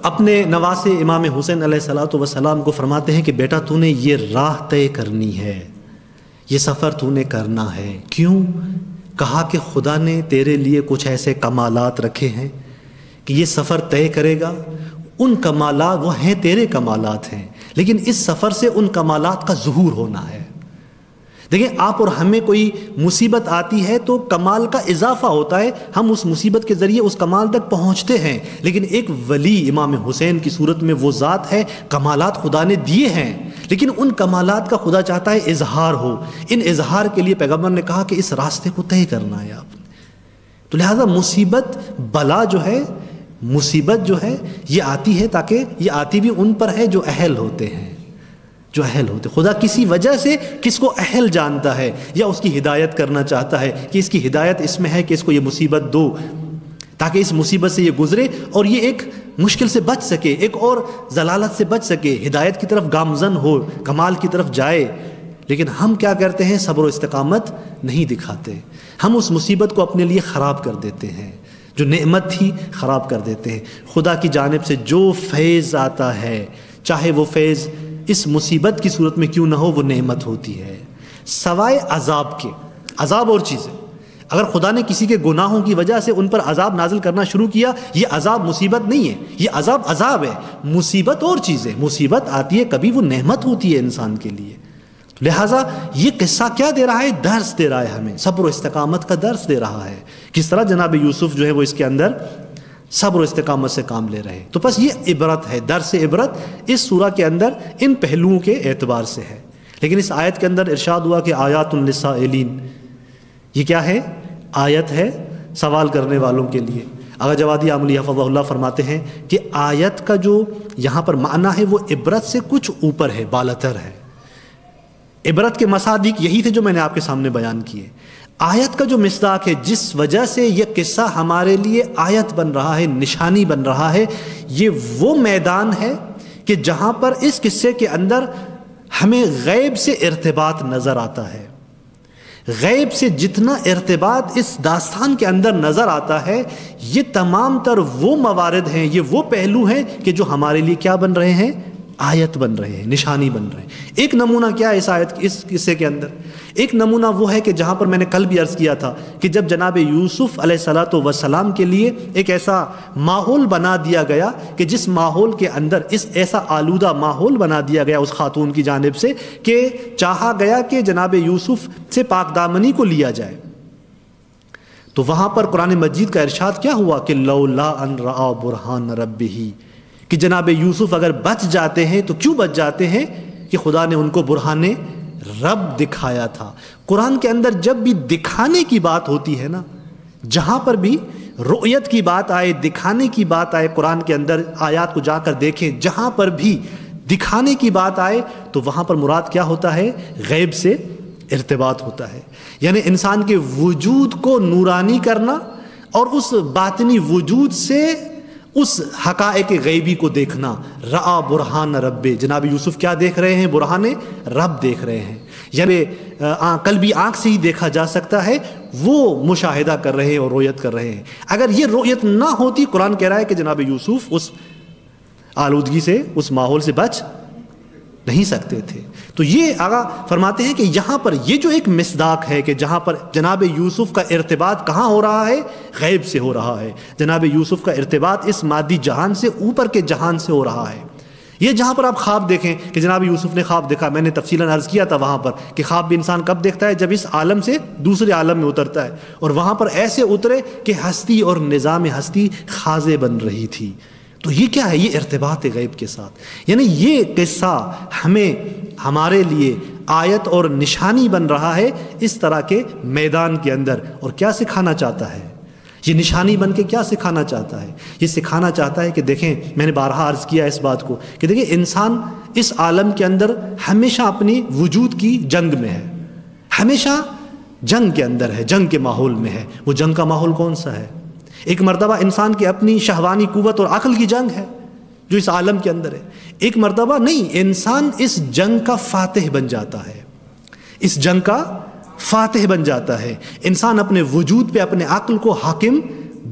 اپنے نواسے امام حسین علیہ الصلوۃ والسلام کو فرماتے ہیں کہ بیٹا تو نے یہ راہ طے کرنی ہے، یہ سفر تو نے کرنا ہے۔ کیوں؟ کہا کہ خدا نے تیرے لیے کچھ ایسے کمالات رکھے ہیں کہ یہ سفر طے کرے گا، ان کمالات وہ ہیں تیرے کمالات ہیں، لیکن اس سفر سے ان کمالات کا ظہور ہونا ہے۔ دیکھیں آپ اور ہمیں کوئی مصیبت آتی ہے تو کمال کا اضافہ ہوتا ہے، ہم اس مصیبت کے ذریعے اس کمال تک پہنچتے ہیں، لیکن ایک ولی امام حسین کی صورت میں وہ ذات ہے، کمالات خدا نے دیے ہیں، لیکن ان کمالات کا خدا چاہتا ہے اظہار ہو۔ ان اظہار کے لیے پیغمبر نے کہا کہ اس راستے کو طے کرنا ہے آپ نے۔ تو لہٰذا مصیبت، بلا جو ہے، مصیبت جو ہے یہ آتی ہے، تاکہ یہ آتی بھی ان پر ہے جو اہل ہوتے ہیں، جو اہل ہوتے۔ خدا کسی وجہ سے کس کو اہل جانتا ہے یا اس کی ہدایت کرنا چاہتا ہے کہ اس کی ہدایت اس میں ہے کہ اس کو یہ مصیبت دو، تاکہ اس مصیبت سے یہ گزرے اور یہ ایک مشکل سے بچ سکے، ایک اور ضلالت سے بچ سکے، ہدایت کی طرف گامزن ہو، کمال کی طرف جائے۔ لیکن ہم کیا کرتے ہیں؟ صبر و استقامت نہیں دکھاتے، ہم اس مصیبت کو اپنے لیے خراب کر دیتے ہیں، جو نعمت تھی خراب کر دیتے ہیں۔ خدا کی جانب سے جو فیض آتا ہے، چاہے وہ فیض اس مصیبت کی صورت میں کیوں نہ ہو، وہ نعمت ہوتی ہے، سوائے عذاب کے۔ عذاب اور چیز ہے، اگر خدا نے کسی کے گناہوں کی وجہ سے ان پر عذاب نازل کرنا شروع کیا، یہ عذاب مصیبت نہیں ہے، یہ عذاب ہے۔ مصیبت اور چیز ہے، مصیبت آتی ہے کبھی، وہ نعمت ہوتی ہے انسان کے لیے۔ لہٰذا یہ قصہ کیا دے رہا ہے؟ درس دے رہا ہے ہمیں، صبر و استقامت کا درس دے رہا ہے، کس طرح جناب یوسف جو ہے وہ اس کے اندر صبر و استقامت سے کام لے رہے ہیں۔ تو بس یہ عبرت ہے، درس عبرت اس سورہ کے اندر ان پہلوؤں کے اعتبار سے ہے۔ لیکن اس آیت کے اندر ارشاد ہوا کہ آیات للسائلین، یہ کیا ہے؟ آیت ہے سوال کرنے والوں کے لیے۔ آغا جوادی عاملی حفظہ اللہ فرماتے ہیں کہ آیت کا جو یہاں پر معنی ہے وہ عبرت سے کچھ اوپر ہے، بالاتر ہے۔ عبرت کے مصادیق یہی تھے جو میں نے آپ کے سامنے بیان کیے۔ آیت کا جو مصداق ہے، جس وجہ سے یہ قصہ ہمارے لیے آیت بن رہا ہے، نشانی بن رہا ہے، یہ وہ میدان ہے کہ جہاں پر اس قصے کے اندر ہمیں غیب سے ارتباط نظر آتا ہے۔ غیب سے جتنا ارتباط اس داستان کے اندر نظر آتا ہے، یہ تمام تر وہ موارد ہیں، یہ وہ پہلو ہیں کہ جو ہمارے لیے کیا بن رہے ہیں؟ آیت بن رہے ہیں، نشانی بن رہے ہیں۔ ایک نمونہ کیا ہے اس قصے کے اندر؟ ایک نمونہ وہ ہے کہ جہاں پر میں نے کل بھی عرض کیا تھا کہ جب جناب یوسف علیہ الصلوۃ والسلام کے لیے ایک ایسا ماحول بنا دیا گیا کہ جس ماحول کے اندر ایسا آلودہ ماحول بنا دیا گیا اس خاتون کی جانب سے کہ چاہا گیا کہ جناب یوسف سے پاک دامنی کو لیا جائے، تو وہاں پر قرآن مجید کا ارشاد کیا ہوا کہ لولا ان رأى برہان ربہ، کہ جناب یوسف اگر بچ جاتے ہیں تو کیوں بچ جاتے ہیں؟ کہ خدا نے ان کو برہان رب دکھایا تھا۔ قرآن کے اندر جب بھی دکھانے کی بات ہوتی ہے نا، جہاں پر بھی رؤیت کی بات آئے، دکھانے کی بات آئے، قرآن کے اندر آیات کو جا کر دیکھیں، جہاں پر بھی دکھانے کی بات آئے تو وہاں پر مراد کیا ہوتا ہے؟ غیب سے ارتباط ہوتا ہے، یعنی انسان کے وجود کو نورانی کرنا اور اس باطنی وجود سے اس حقائق غیبی کو دیکھنا۔ رأى برہان رب، جناب یوسف کیا دیکھ رہے ہیں؟ برہان رب دیکھ رہے ہیں، یعنی قلبی آنکھ سے ہی دیکھا جا سکتا ہے، وہ مشاہدہ کر رہے ہیں اور رؤیت کر رہے ہیں۔ اگر یہ رؤیت نہ ہوتی، قرآن کہہ رہا ہے کہ جناب یوسف اس آلودگی سے، اس ماحول سے بچ نہیں سکتے تھے۔ تو یہ آقا فرماتے ہیں کہ یہاں پر یہ جو ایک مصداق ہے کہ جہاں پر جناب یوسف کا ارتباط کہاں ہو رہا ہے؟ غیب سے ہو رہا ہے۔ جناب یوسف کا ارتباط اس مادی جہان سے اوپر کے جہان سے ہو رہا ہے۔ یہ جہاں پر آپ خواب دیکھیں کہ جناب یوسف نے خواب دیکھا، میں نے تفصیلاً عرض کیا تھا وہاں پر کہ خواب بھی انسان کب دیکھتا ہے؟ جب اس عالم سے دوسرے عالم میں اترتا ہے، اور وہاں پر ایسے اترے کہ ہستی اور نظام ہستی خاضع بن رہی تھی۔ تو یہ کیا ہے؟ یہ ارتباط غیب کے ساتھ، یعنی یہ قصہ ہمیں ہمارے لیے آیت اور نشانی بن رہا ہے اس طرح کے میدان کے اندر۔ اور کیا سکھانا چاہتا ہے یہ نشانی بن کے؟ کیا سکھانا چاہتا ہے؟ یہ سکھانا چاہتا ہے کہ دیکھیں، میں نے بارہا عرض کیا اس بات کو کہ دیکھیں انسان اس عالم کے اندر ہمیشہ اپنی وجود کی جنگ میں ہے، ہمیشہ جنگ کے اندر ہے، جنگ کے ماحول میں ہے۔ وہ جنگ کا ماحول کون سا ہے؟ ایک مرتبہ انسان کی اپنی شہوانی قوت اور عقل کی جنگ ہے جو اس عالم کے اندر ہے۔ ایک مرتبہ نہیں، انسان اس جنگ کا فاتح بن جاتا ہے، اس جنگ کا فاتح بن جاتا ہے۔ انسان اپنے وجود پہ اپنے عقل کو حاکم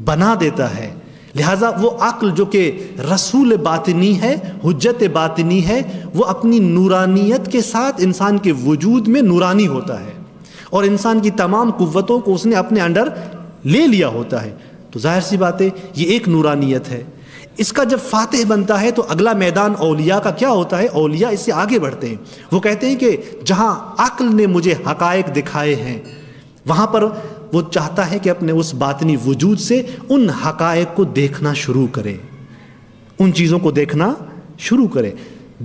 بنا دیتا ہے، لہٰذا وہ عقل جو کہ رسول باطنی ہے، حجت باطنی ہے، وہ اپنی نورانیت کے ساتھ انسان کے وجود میں نورانی ہوتا ہے، اور انسان کی تمام قوتوں کو اس نے اپنے انڈر لے لیا ہوتا ہے۔ تو ظاہر سی بات ہے یہ ایک نورانیت ہے۔ اس کا جب فاتح بنتا ہے تو اگلا میدان اولیاء کا کیا ہوتا ہے؟ اولیاء اس سے آگے بڑھتے ہیں، وہ کہتے ہیں کہ جہاں عقل نے مجھے حقائق دکھائے ہیں وہاں پر وہ چاہتا ہے کہ اپنے اس باطنی وجود سے ان حقائق کو دیکھنا شروع کرے، ان چیزوں کو دیکھنا شروع کرے۔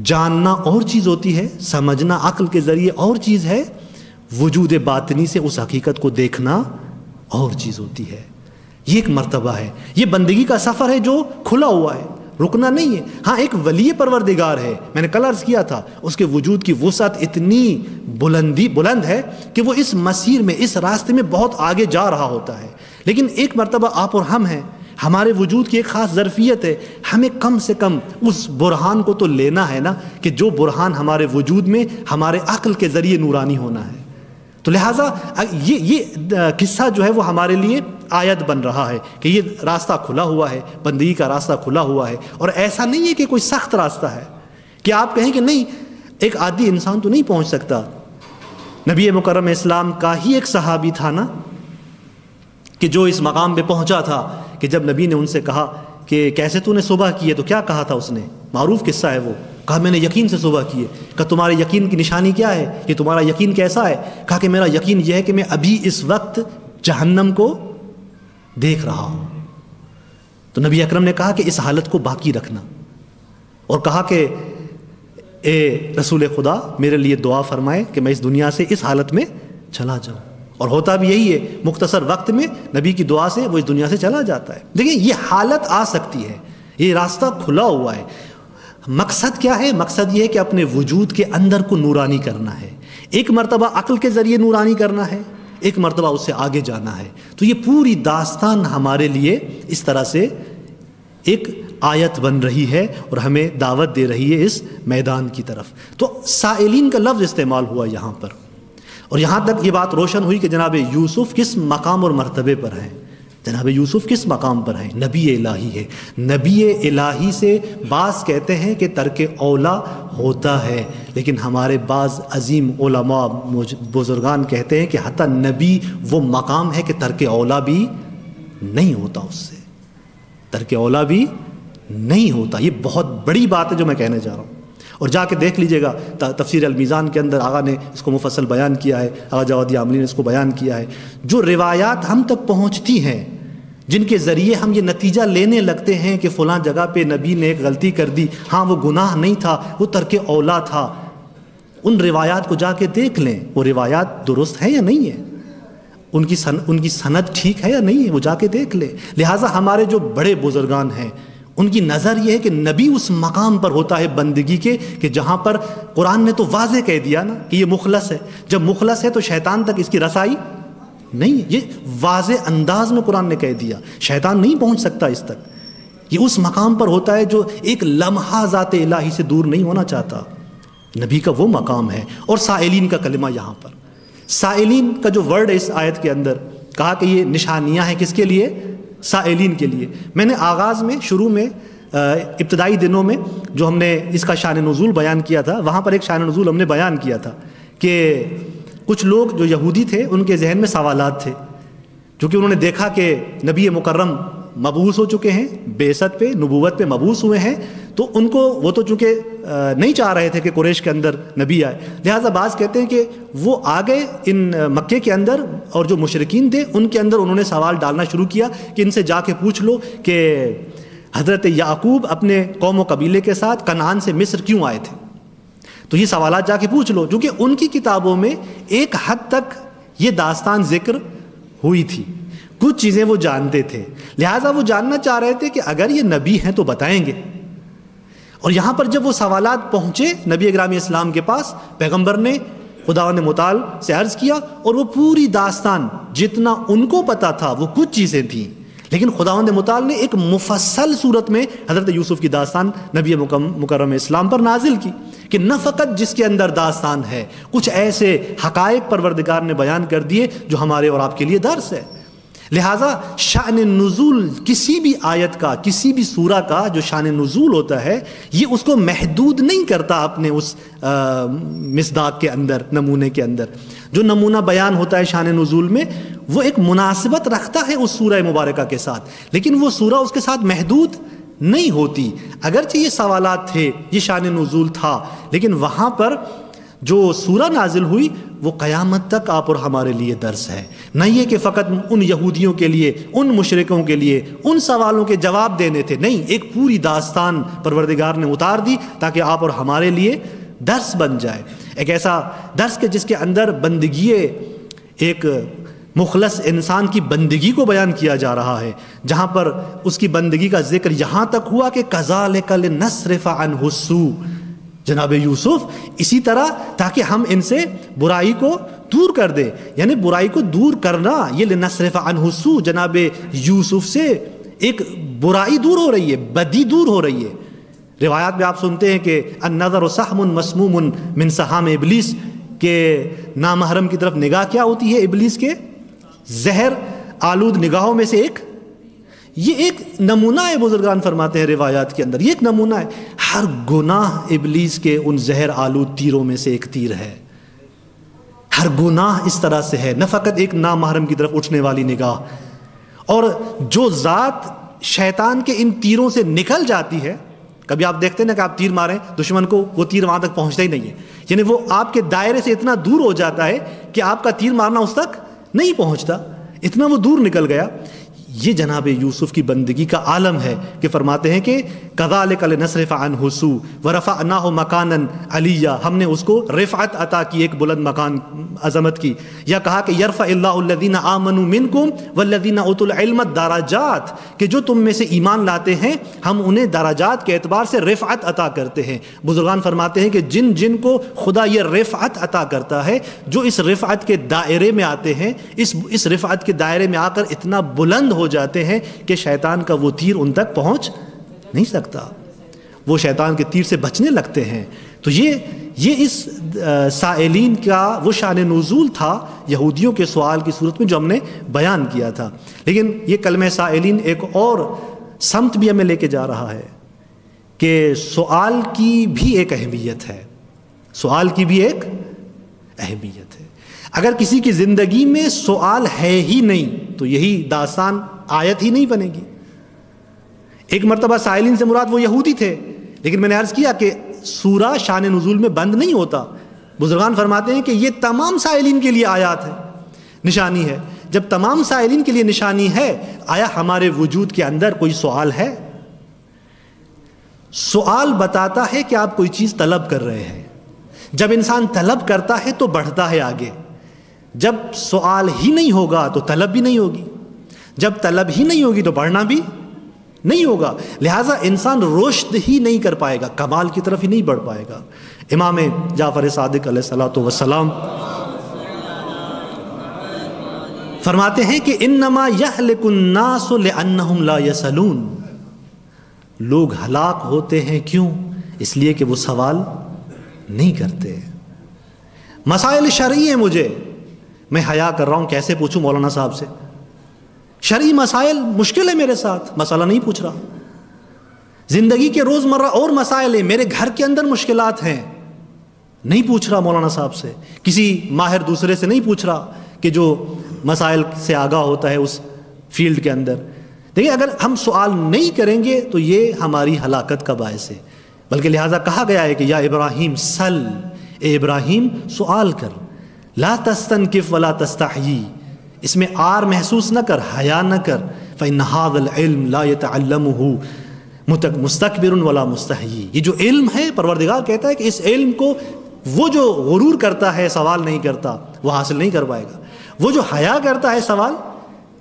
جاننا اور چیز ہوتی ہے، سمجھنا عقل کے ذریعے اور چیز ہے، وجود باطنی سے اس حقیقت کو دیکھنا اور چیز ہوتی ہے۔ یہ ایک مرتبہ ہے، یہ بندگی کا سفر ہے جو کھلا ہوا ہے، رکنا نہیں ہے۔ ہاں ایک ولی پروردگار ہے، میں نے کل عرض کیا تھا، اس کے وجود کی وسعت اتنی بلند ہے کہ وہ اس مسیر میں، اس راستے میں بہت آگے جا رہا ہوتا ہے۔ لیکن ایک مرتبہ آپ اور ہم ہیں، ہمارے وجود کی ایک خاص ظرفیت ہے، ہمیں کم سے کم اس برہان کو تو لینا ہے نا، کہ جو برہان ہمارے وجود میں ہمارے عقل کے ذریعے نورانی ہونا ہے۔ تو لہٰذا یہ قصہ جو ہے وہ ہمارے لیے آیت بن رہا ہے کہ یہ راستہ کھلا ہوا ہے، بندگی کا راستہ کھلا ہوا ہے۔ اور ایسا نہیں ہے کہ کوئی سخت راستہ ہے کہ آپ کہیں کہ نہیں ایک عادی انسان تو نہیں پہنچ سکتا۔ نبی مکرم اسلام کا ہی ایک صحابی تھا نا کہ جو اس مقام پہ پہنچا تھا کہ جب نبی نے ان سے کہا کہ کیسے تو نے صبح کی ہے، تو کیا کہا تھا اس نے؟ معروف قصہ ہے وہ، کہا میں نے یقین سے صبح کی ہے۔ کہا تمہارے یقین کی نشانی کیا ہے؟ کہ تمہارا یقین کیسا ہے؟ کہا کہ میرا یقین یہ ہے کہ میں ابھی اس وقت جہنم کو دیکھ رہا ہوں۔ تو نبی اکرم نے کہا کہ اس حالت کو باقی رکھنا، اور کہا کہ اے رسول خدا میرے لیے دعا فرمائے کہ میں اس دنیا سے اس حالت میں چلا جاؤں۔ اور ہوتا بھی یہی ہے، مختصر وقت میں نبی کی دعا سے وہ اس دنیا سے چلا جاتا ہے۔ دیکھیں یہ حالت آ سکتی ہے، یہ راستہ کھلا ہوا ہے۔ مقصد کیا ہے؟ مقصد یہ ہے کہ اپنے وجود کے اندر کو نورانی کرنا ہے، ایک مرتبہ عقل کے ذریعے نورانی کرنا ہے، ایک مرتبہ اس سے آگے جانا ہے۔ تو یہ پوری داستان ہمارے لیے اس طرح سے ایک آیت بن رہی ہے اور ہمیں دعوت دے رہی ہے اس میدان کی طرف۔ تو سائلین کا لفظ استعمال ہوا یہاں پر، اور یہاں تک یہ بات روشن ہوئی کہ جناب یوسف کس مقام اور مرتبے پر ہیں۔ جناب یوسف کس مقام پر ہیں؟ نبی الہی ہے۔ نبی الہی سے بعض کہتے ہیں کہ ترک اولا ہوتا ہے، لیکن ہمارے بعض عظیم علماء بزرگان کہتے ہیں کہ حتیٰ نبی وہ مقام ہے کہ ترک اولا بھی نہیں ہوتا، اس سے ترک اولا بھی نہیں ہوتا۔ یہ بہت بڑی بات ہے جو میں کہنے جا رہا ہوں، اور جا کے دیکھ لیجئے گا تفسیر المیزان کے اندر آقا نے اس کو مفصل بیان کیا ہے، آقا جوادی عاملی نے اس کو بیان کیا ہے۔ جو روایات ہم تک پہنچتی ہیں، جن کے ذریعے ہم یہ نتیجہ لینے لگتے ہیں کہ فلاں جگہ پہ نبی نے ایک غلطی کر دی، ہاں وہ گناہ نہیں تھا، وہ ترک اولا تھا، ان روایات کو جا کے دیکھ لیں، وہ روایات درست ہیں یا نہیں ہیں، ان کی سند ٹھیک ہے یا نہیں ہے، وہ جا کے دیکھ لیں۔ لہٰذا ہمارے جو بڑے بزرگان ہیں ان کی نظر یہ ہے کہ نبی اس مقام پر ہوتا ہے بندگی کے کہ جہاں پر قرآن نے تو واضح کہہ دیا نا کہ یہ مخلص ہے۔ جب مخلص ہے تو شیطان تک اس کی رسائی نہیں ہے، یہ واضح انداز میں قرآن نے کہہ دیا، شیطان نہیں پہنچ سکتا اس تک۔ یہ اس مقام پر ہوتا ہے جو ایک لمحہ ذات الہی سے دور نہیں ہونا چاہتا، نبی کا وہ مقام ہے۔ اور سائلین کا کلمہ یہاں پر، سائلین کا جو ورڈ ہے اس آیت کے اندر، کہا کہ یہ نشانیاں ہیں کس کے لیے؟ سائلین کے لیے۔ میں نے آغاز میں شروع میں ابتدائی دنوں میں جو ہم نے اس کا شان نزول بیان کیا تھا، وہاں پر ایک شان نزول ہم نے بیان کیا تھا کہ کچھ لوگ جو یہودی تھے ان کے ذہن میں سوالات تھے، کیونکہ انہوں نے دیکھا کہ نبی مکرم مبعوث ہو چکے ہیں، بعثت پہ نبوت پہ مبعوث ہوئے ہیں، تو ان کو وہ تو چونکہ نہیں چاہ رہے تھے کہ قریش کے اندر نبی آئے، لہٰذا بعض کہتے ہیں کہ وہ آگے ان مکے کے اندر اور جو مشرکین تھے ان کے اندر انہوں نے سوال ڈالنا شروع کیا کہ ان سے جا کے پوچھ لو کہ حضرت یعقوب اپنے قوم و قبیلے کے ساتھ کنعان سے مصر کیوں آئے تھے، تو یہ سوالات جا کے پوچھ لو، کیونکہ ان کی کتابوں میں ایک حد تک یہ داستان ذکر ہوئی تھی، کچھ چیزیں وہ جانتے تھے، لہٰذا وہ جاننا چاہ رہے تھے کہ اگر یہ نبی ہیں تو بتائیں گے۔ اور یہاں پر جب وہ سوالات پہنچے نبی اکرام اسلام کے پاس، پیغمبر نے خداوند متعال سے عرض کیا اور وہ پوری داستان جتنا ان کو پتا تھا وہ کچھ چیزیں تھیں، لیکن خداوند متعال نے ایک مفصل صورت میں حضرت یوسف کی داستان نبی مکرم اسلام پر نازل کی کہ نہ فقط جس کے اندر داستان ہے، کچھ ایسے حقائق پروردگار نے بیان کر دیے جو ہمارے اور آپ کے لیے درس ہے۔ لہٰذا شان نزول کسی بھی آیت کا، کسی بھی سورہ کا جو شان نزول ہوتا ہے، یہ اس کو محدود نہیں کرتا اپنے اس مصداق کے اندر، نمونے کے اندر۔ جو نمونہ بیان ہوتا ہے شان نزول میں وہ ایک مناسبت رکھتا ہے اس سورہ مبارکہ کے ساتھ، لیکن وہ سورہ اس کے ساتھ محدود نہیں ہوتی۔ اگرچہ یہ سوالات تھے، یہ شان نزول تھا، لیکن وہاں پر جو سورہ نازل ہوئی وہ قیامت تک آپ اور ہمارے لیے درس ہے، نہ یہ کہ فقط ان یہودیوں کے لیے، ان مشرکوں کے لیے ان سوالوں کے جواب دینے تھے، نہیں، ایک پوری داستان پروردگار نے اتار دی تاکہ آپ اور ہمارے لیے درس بن جائے، ایک ایسا درس کہ جس کے اندر بندگی، ایک مخلص انسان کی بندگی کو بیان کیا جا رہا ہے، جہاں پر اس کی بندگی کا ذکر یہاں تک ہوا کہ کذالک لنصرف عنہ السوء، جناب یوسف اسی طرح تاکہ ہم ان سے برائی کو دور کر دیں، یعنی برائی کو دور کرنا، یہ لنصرف عنہ السوء، جناب یوسف سے ایک برائی دور ہو رہی ہے، بدی دور ہو رہی ہے۔ روایات میں آپ سنتے ہیں کہ النظر سہم مسموم من سہام ابلیس، کہ نامحرم کی طرف نگاہ کیا ہوتی ہے؟ ابلیس کے زہر آلود نگاہوں میں سے ایک، یہ ایک نمونہ ہے، بزرگان فرماتے ہیں روایات کے اندر، یہ ایک نمونہ ہے۔ ہر گناہ ابلیس کے ان زہر آلود تیروں میں سے ایک تیر ہے، ہر گناہ اس طرح سے ہے، نہ فقط ایک نامحرم کی طرف اٹھنے والی نگاہ، اور جو ذات شیطان کے ان تیروں سے نکل جاتی ہے، کبھی آپ دیکھتے ہیں نا کہ آپ تیر ماریں دشمن کو، وہ تیر وہاں تک پہنچتا ہی نہیں ہے، یعنی وہ آپ کے دائرے سے اتنا دور ہو جاتا ہے کہ آپ کا تیر مارنا اس تک نہیں پہنچتا، اتنا وہ دور نکل گیا۔ یہ جناب یوسف کی بندگی کا عالم ہے کہ فرماتے ہیں کہ کذالک لنصرف عنہ السوء ورفعناہ مکانا علیہ، ہم نے اس کو رفعت عطا کی، ایک بلند مکان، عظمت کی، یا کہا کہ یرفع اللہ الذین آمنوا منکم والذین اوتوا العلم درجات، کہ جو تم میں سے ایمان لاتے ہیں ہم انہیں درجات کے اعتبار سے رفعت عطا کرتے ہیں۔ بزرگان فرماتے ہیں کہ جن جن کو خدا یہ رفعت عطا کرتا ہے، جو اس رفعت کے دائرے میں آتے ہیں، اس رفعت کے دائرے میں آ کر اتنا بلند ہو جاتے ہیں کہ شیطان کا وہ تیر ان تک پہنچ نہیں سکتا، وہ شیطان کے تیر سے بچنے لگتے ہیں۔ تو یہ اس سائلین کا وہ شان نزول تھا یہودیوں کے سوال کی صورت میں جو ہم نے بیان کیا تھا۔ لیکن یہ کلمہ سائلین ایک اور سمت بھی ہمیں لے کے جا رہا ہے کہ سوال کی بھی ایک اہمیت ہے، سوال کی بھی ایک اہمیت ہے۔ اگر کسی کی زندگی میں سوال ہے ہی نہیں تو یہی داستان آیت ہی نہیں بنے گی۔ ایک مرتبہ سائلین سے مراد وہ یہودی تھے، لیکن میں نے عرض کیا کہ سورہ شان نزول میں بند نہیں ہوتا، بزرگان فرماتے ہیں کہ یہ تمام سائلین کے لیے آیات ہے، نشانی ہے۔ جب تمام سائلین کے لیے نشانی ہے، آیا ہمارے وجود کے اندر کوئی سوال ہے؟ سوال بتاتا ہے کہ آپ کوئی چیز طلب کر رہے ہیں، جب انسان طلب کرتا ہے تو بڑھتا ہے آگے، جب سوال ہی نہیں ہوگا تو طلب بھی نہیں ہوگی، جب طلب ہی نہیں ہوگی تو بڑھنا بھی نہیں ہوگا، لہٰذا انسان رشد ہی نہیں کر پائے گا، کمال کی طرف ہی نہیں بڑھ پائے گا۔ امام جعفر صادق علیہ الصلوۃ والسلام فرماتے ہیں کہ انما یہلک الناس لانہم لا یسألون، لوگ ہلاک ہوتے ہیں کیوں؟ اس لیے کہ وہ سوال نہیں کرتے۔ مسائل شرعی ہیں، مجھے، میں حیا کر رہا ہوں کیسے پوچھوں مولانا صاحب سے، شرعی مسائل مشکل ہے میرے ساتھ، مسئلہ نہیں پوچھ رہا۔ زندگی کے روزمرہ اور مسائل ہیں، میرے گھر کے اندر مشکلات ہیں، نہیں پوچھ رہا مولانا صاحب سے، کسی ماہر دوسرے سے نہیں پوچھ رہا کہ جو مسائل سے آگاہ ہوتا ہے اس فیلڈ کے اندر۔ دیکھیں اگر ہم سوال نہیں کریں گے تو یہ ہماری ہلاکت کا باعث ہے، بلکہ لہٰذا کہا گیا ہے کہ یا ابراہیم سل، اے ابراہیم سوال کر، لا تستنکف ولا تستحیی، اس میں عار محسوس نہ کر، حیا نہ کر، فإن هذا العلم لا يتعلمه مستكبر ولا مستحیی، یہ جو علم ہے پروردگار کہتا ہے کہ اس علم کو وہ جو غرور کرتا ہے سوال نہیں کرتا وہ حاصل نہیں کر پائے گا، وہ جو حیا کرتا ہے سوال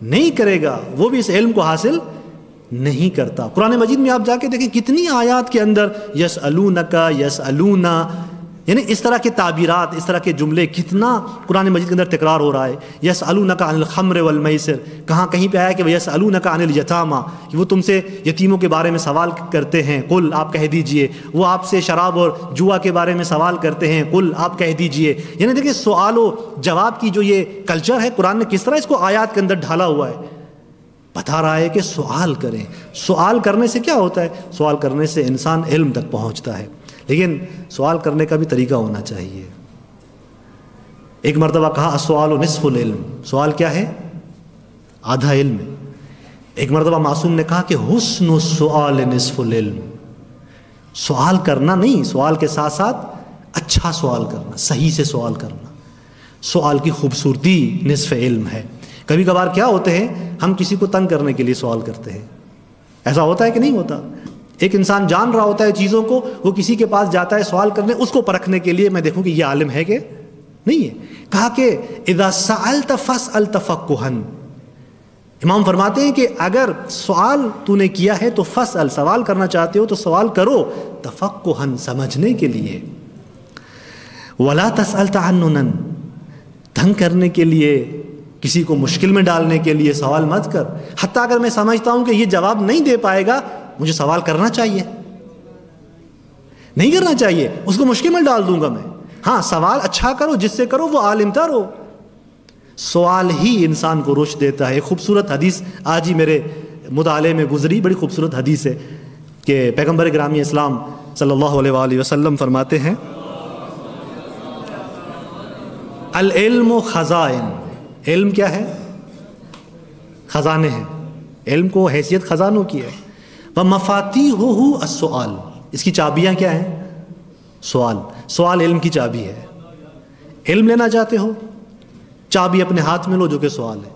نہیں کرے گا وہ بھی اس علم کو حاصل نہیں کرتا۔ قرآن مجید میں آپ جا کے دیکھیں کتنی آیات کے اندر یسألونک یسألونا، یعنی اس طرح کے تعبیرات، اس طرح کے جملے کتنا قرآن مجید کے اندر تکرار ہو رہا ہے۔ یسألونک عن الخمر والمیسر، کہاں کہیں پہ آیا کہ یسألونک عن الیتامی، کہ وہ تم سے یتیموں کے بارے میں سوال کرتے ہیں، قل آپ کہہ دیجئے، وہ آپ سے شراب اور جوا کے بارے میں سوال کرتے ہیں، قل آپ کہہ دیجئے۔ یعنی دیکھیں سوال و جواب کی جو یہ کلچر ہے قرآن نے کس طرح اس کو آیات کے اندر ڈھالا ہوا ہے، بتا رہا ہے کہ سوال کریں۔ سوال کرنے سے کیا ہوتا ہے؟ سوال کرنے سے انسان علم تک پہنچتا ہے، لیکن سوال کرنے کا بھی طریقہ ہونا چاہیے۔ ایک مرتبہ کہا السؤال نصف العلم، سوال کیا ہے؟ آدھا علم ہے۔ ایک مرتبہ معصوم نے کہا کہ حسن السؤال نصف العلم، سوال کرنا نہیں، سوال کے ساتھ ساتھ اچھا سوال کرنا، صحیح سے سوال کرنا، سوال کی خوبصورتی نصف علم ہے۔ کبھی کبھار کیا ہوتے ہیں، ہم کسی کو تنگ کرنے کے لیے سوال کرتے ہیں، ایسا ہوتا ہے کہ نہیں ہوتا؟ ایک انسان جان رہا ہوتا ہے چیزوں کو، وہ کسی کے پاس جاتا ہے سوال کرنے، اس کو پرکھنے کے لیے، میں دیکھوں کہ یہ عالم ہے کہ نہیں ہے۔ کہا کہ اذا سألت فاسأل تفقہا، امام فرماتے ہیں کہ اگر سوال تو نے کیا ہے تو فاسأل، سوال کرنا چاہتے ہو تو سوال کرو، تفقہا سمجھنے کے لیے، ولا تسأل تعننا، تنگ کرنے کے لیے، کسی کو مشکل میں ڈالنے کے لیے سوال مت کر۔ حتیٰ اگر میں سمجھتا ہوں کہ یہ جواب نہیں دے پائے گا، مجھے سوال کرنا چاہیے، نہیں کرنا چاہیے، اس کو مشکل میں ڈال دوں گا میں۔ ہاں سوال اچھا کرو، جس سے کرو وہ عالم تر ہو۔ سوال ہی انسان کو رشد دیتا ہے۔ ایک خوبصورت حدیث آج ہی میرے مطالعے میں گزری، بڑی خوبصورت حدیث ہے کہ پیغمبر گرامی اسلام صلی اللہ علیہ وآلہ وسلم فرماتے ہیں العلم خزائن، علم کیا ہے؟ خزانے ہیں، علم کو حیثیت خزانوں کی ہے۔ وَمَفَاتِيحُهُ السُّؤَالُ، اس کی چابیاں کیا ہیں؟ سوال، سوال علم کی چابی ہے۔ علم لینا چاہتے ہو، چابی اپنے ہاتھ میں لو جو کہ سوال ہے۔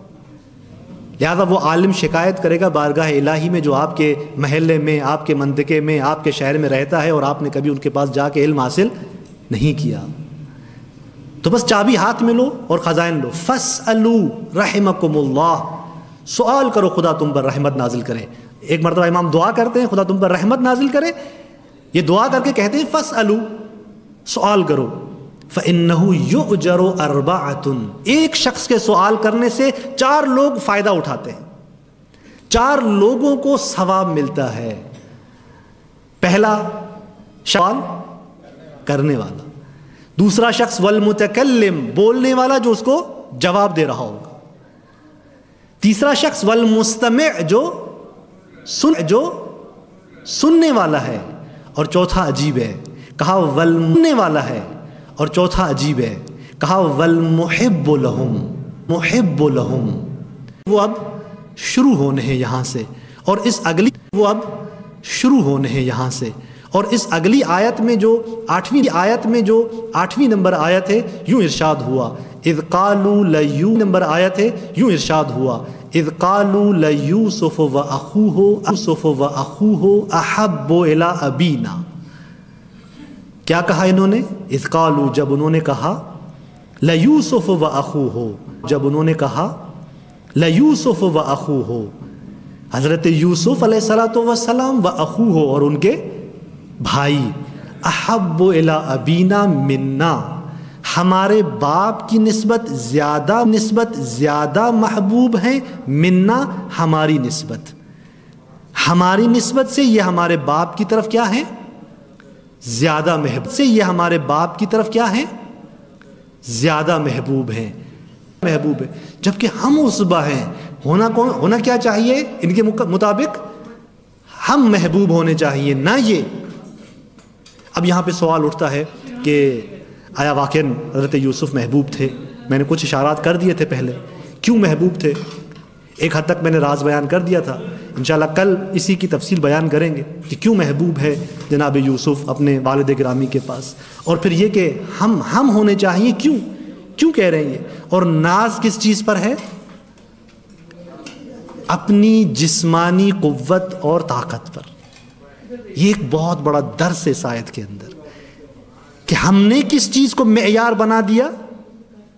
لہذا وہ عالم شکایت کرے گا بارگاہ الہی میں جو آپ کے محلے میں، آپ کے منطقے میں، آپ کے شہر میں رہتا ہے اور آپ نے کبھی ان کے پاس جا کے علم حاصل نہیں کیا، تو بس چابی ہاتھ میں لو اور خزائن لو۔ فَاسْأَلُوا رَحِمَكُمُ اللَّهُ، سوال کرو خدا تم پر رحمت نازل کرے۔ ایک مرتبہ امام دعا کرتے ہیں خدا تم پر رحمت نازل کرے، یہ دعا کر کے کہتے ہیں فَاسْأَلُوا، سوال کرو۔ فَإِنَّهُ يُؤْجَرُ أَرْبَعَةٌ، ایک شخص کے سوال کرنے سے 4 لوگ فائدہ اٹھاتے ہیں، 4 لوگوں کو ثواب ملتا ہے۔ پہلا سوال کرنے والا، دوسرا شخص والمتکلم، بولنے والا جو اس کو جواب دے رہا ہوگا، تیسرا شخص والمستمع، جو سننے والا ہے، اور چوتھا عجیب ہے کہا والمنے والا ہے، اور چوتھا عجیب ہے کہا والمحب لہم، محب لہم۔ وہ اب شروع ہونے ہیں یہاں سے، اور اس اگلی وہ اب شروع ہونے ہیں یہاں سے، اور اس اگلی آیت میں جو 8ویں آیت میں جو 8ویں نمبر آیت ہے، یوں ارشاد ہوا اذ قالوا نمبر آیت ہے، یوں ارشاد ہوا اذ قالوا لیوسف واخوہ احب الی ابینا۔ کیا کہا انہوں نے؟ اذ قالوا، جب انہوں نے کہا، لیوسف واخوہ، جب انہوں نے کہا لیوسف واخوہ، حضرت یوسف علیہ السلام و اخوہ، اور ان کے بھائی، احب الی ابینا منا، ہمارے باپ کی نسبت زیادہ محبوب ہیں، منا، ہماری نسبت، ہماری نسبت سے یہ ہمارے باپ کی طرف کیا ہے؟ زیادہ محبوب، سے یہ ہمارے باپ کی طرف کیا ہے؟ زیادہ محبوب ہیں، محبوب ہے، جبکہ ہم عصبہ ہیں۔ ہونا کیا چاہیے ان کے مطابق؟ ہم محبوب ہونے چاہیے، نہ یہ۔ اب یہاں پہ سوال اٹھتا ہے کہ آیا واقعاً حضرت یوسف محبوب تھے؟ میں نے کچھ اشارات کر دیے تھے پہلے، کیوں محبوب تھے؟ ایک حد تک میں نے راز بیان کر دیا تھا، انشاءاللہ کل اسی کی تفصیل بیان کریں گے کہ کیوں محبوب ہے جناب یوسف اپنے والد گرامی کے پاس، اور پھر یہ کہ ہم ہونے چاہیے، کیوں کہہ رہے ہیں یہ؟ اور ناز کس چیز پر ہے؟ اپنی جسمانی قوت اور طاقت پر۔ یہ ایک بہت بڑا درس ہے اس آیت کے اندر کہ ہم نے کس چیز کو معیار بنا دیا؟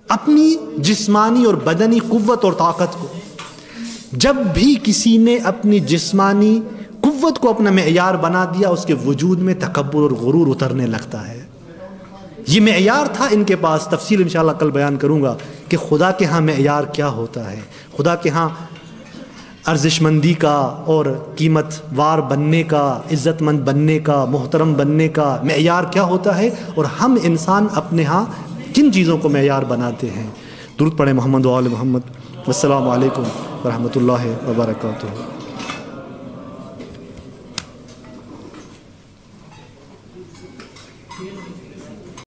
اپنی جسمانی اور بدنی قوت اور طاقت کو۔ جب بھی کسی نے اپنی جسمانی قوت کو اپنا معیار بنا دیا، اس کے وجود میں تکبر اور غرور اترنے لگتا ہے۔ یہ معیار تھا ان کے پاس، تفصیل انشاءاللہ کل بیان کروں گا کہ خدا کے ہاں معیار کیا ہوتا ہے، خدا کے ہاں ارزش مندی کا اور قیمت وار بننے کا، عزت مند بننے کا، محترم بننے کا معیار کیا ہوتا ہے، اور ہم انسان اپنے ہاں کن چیزوں کو معیار بناتے ہیں۔ درود پڑھیں محمد و آل محمد۔ والسلام علیکم ورحمۃ اللہ وبرکاتہ۔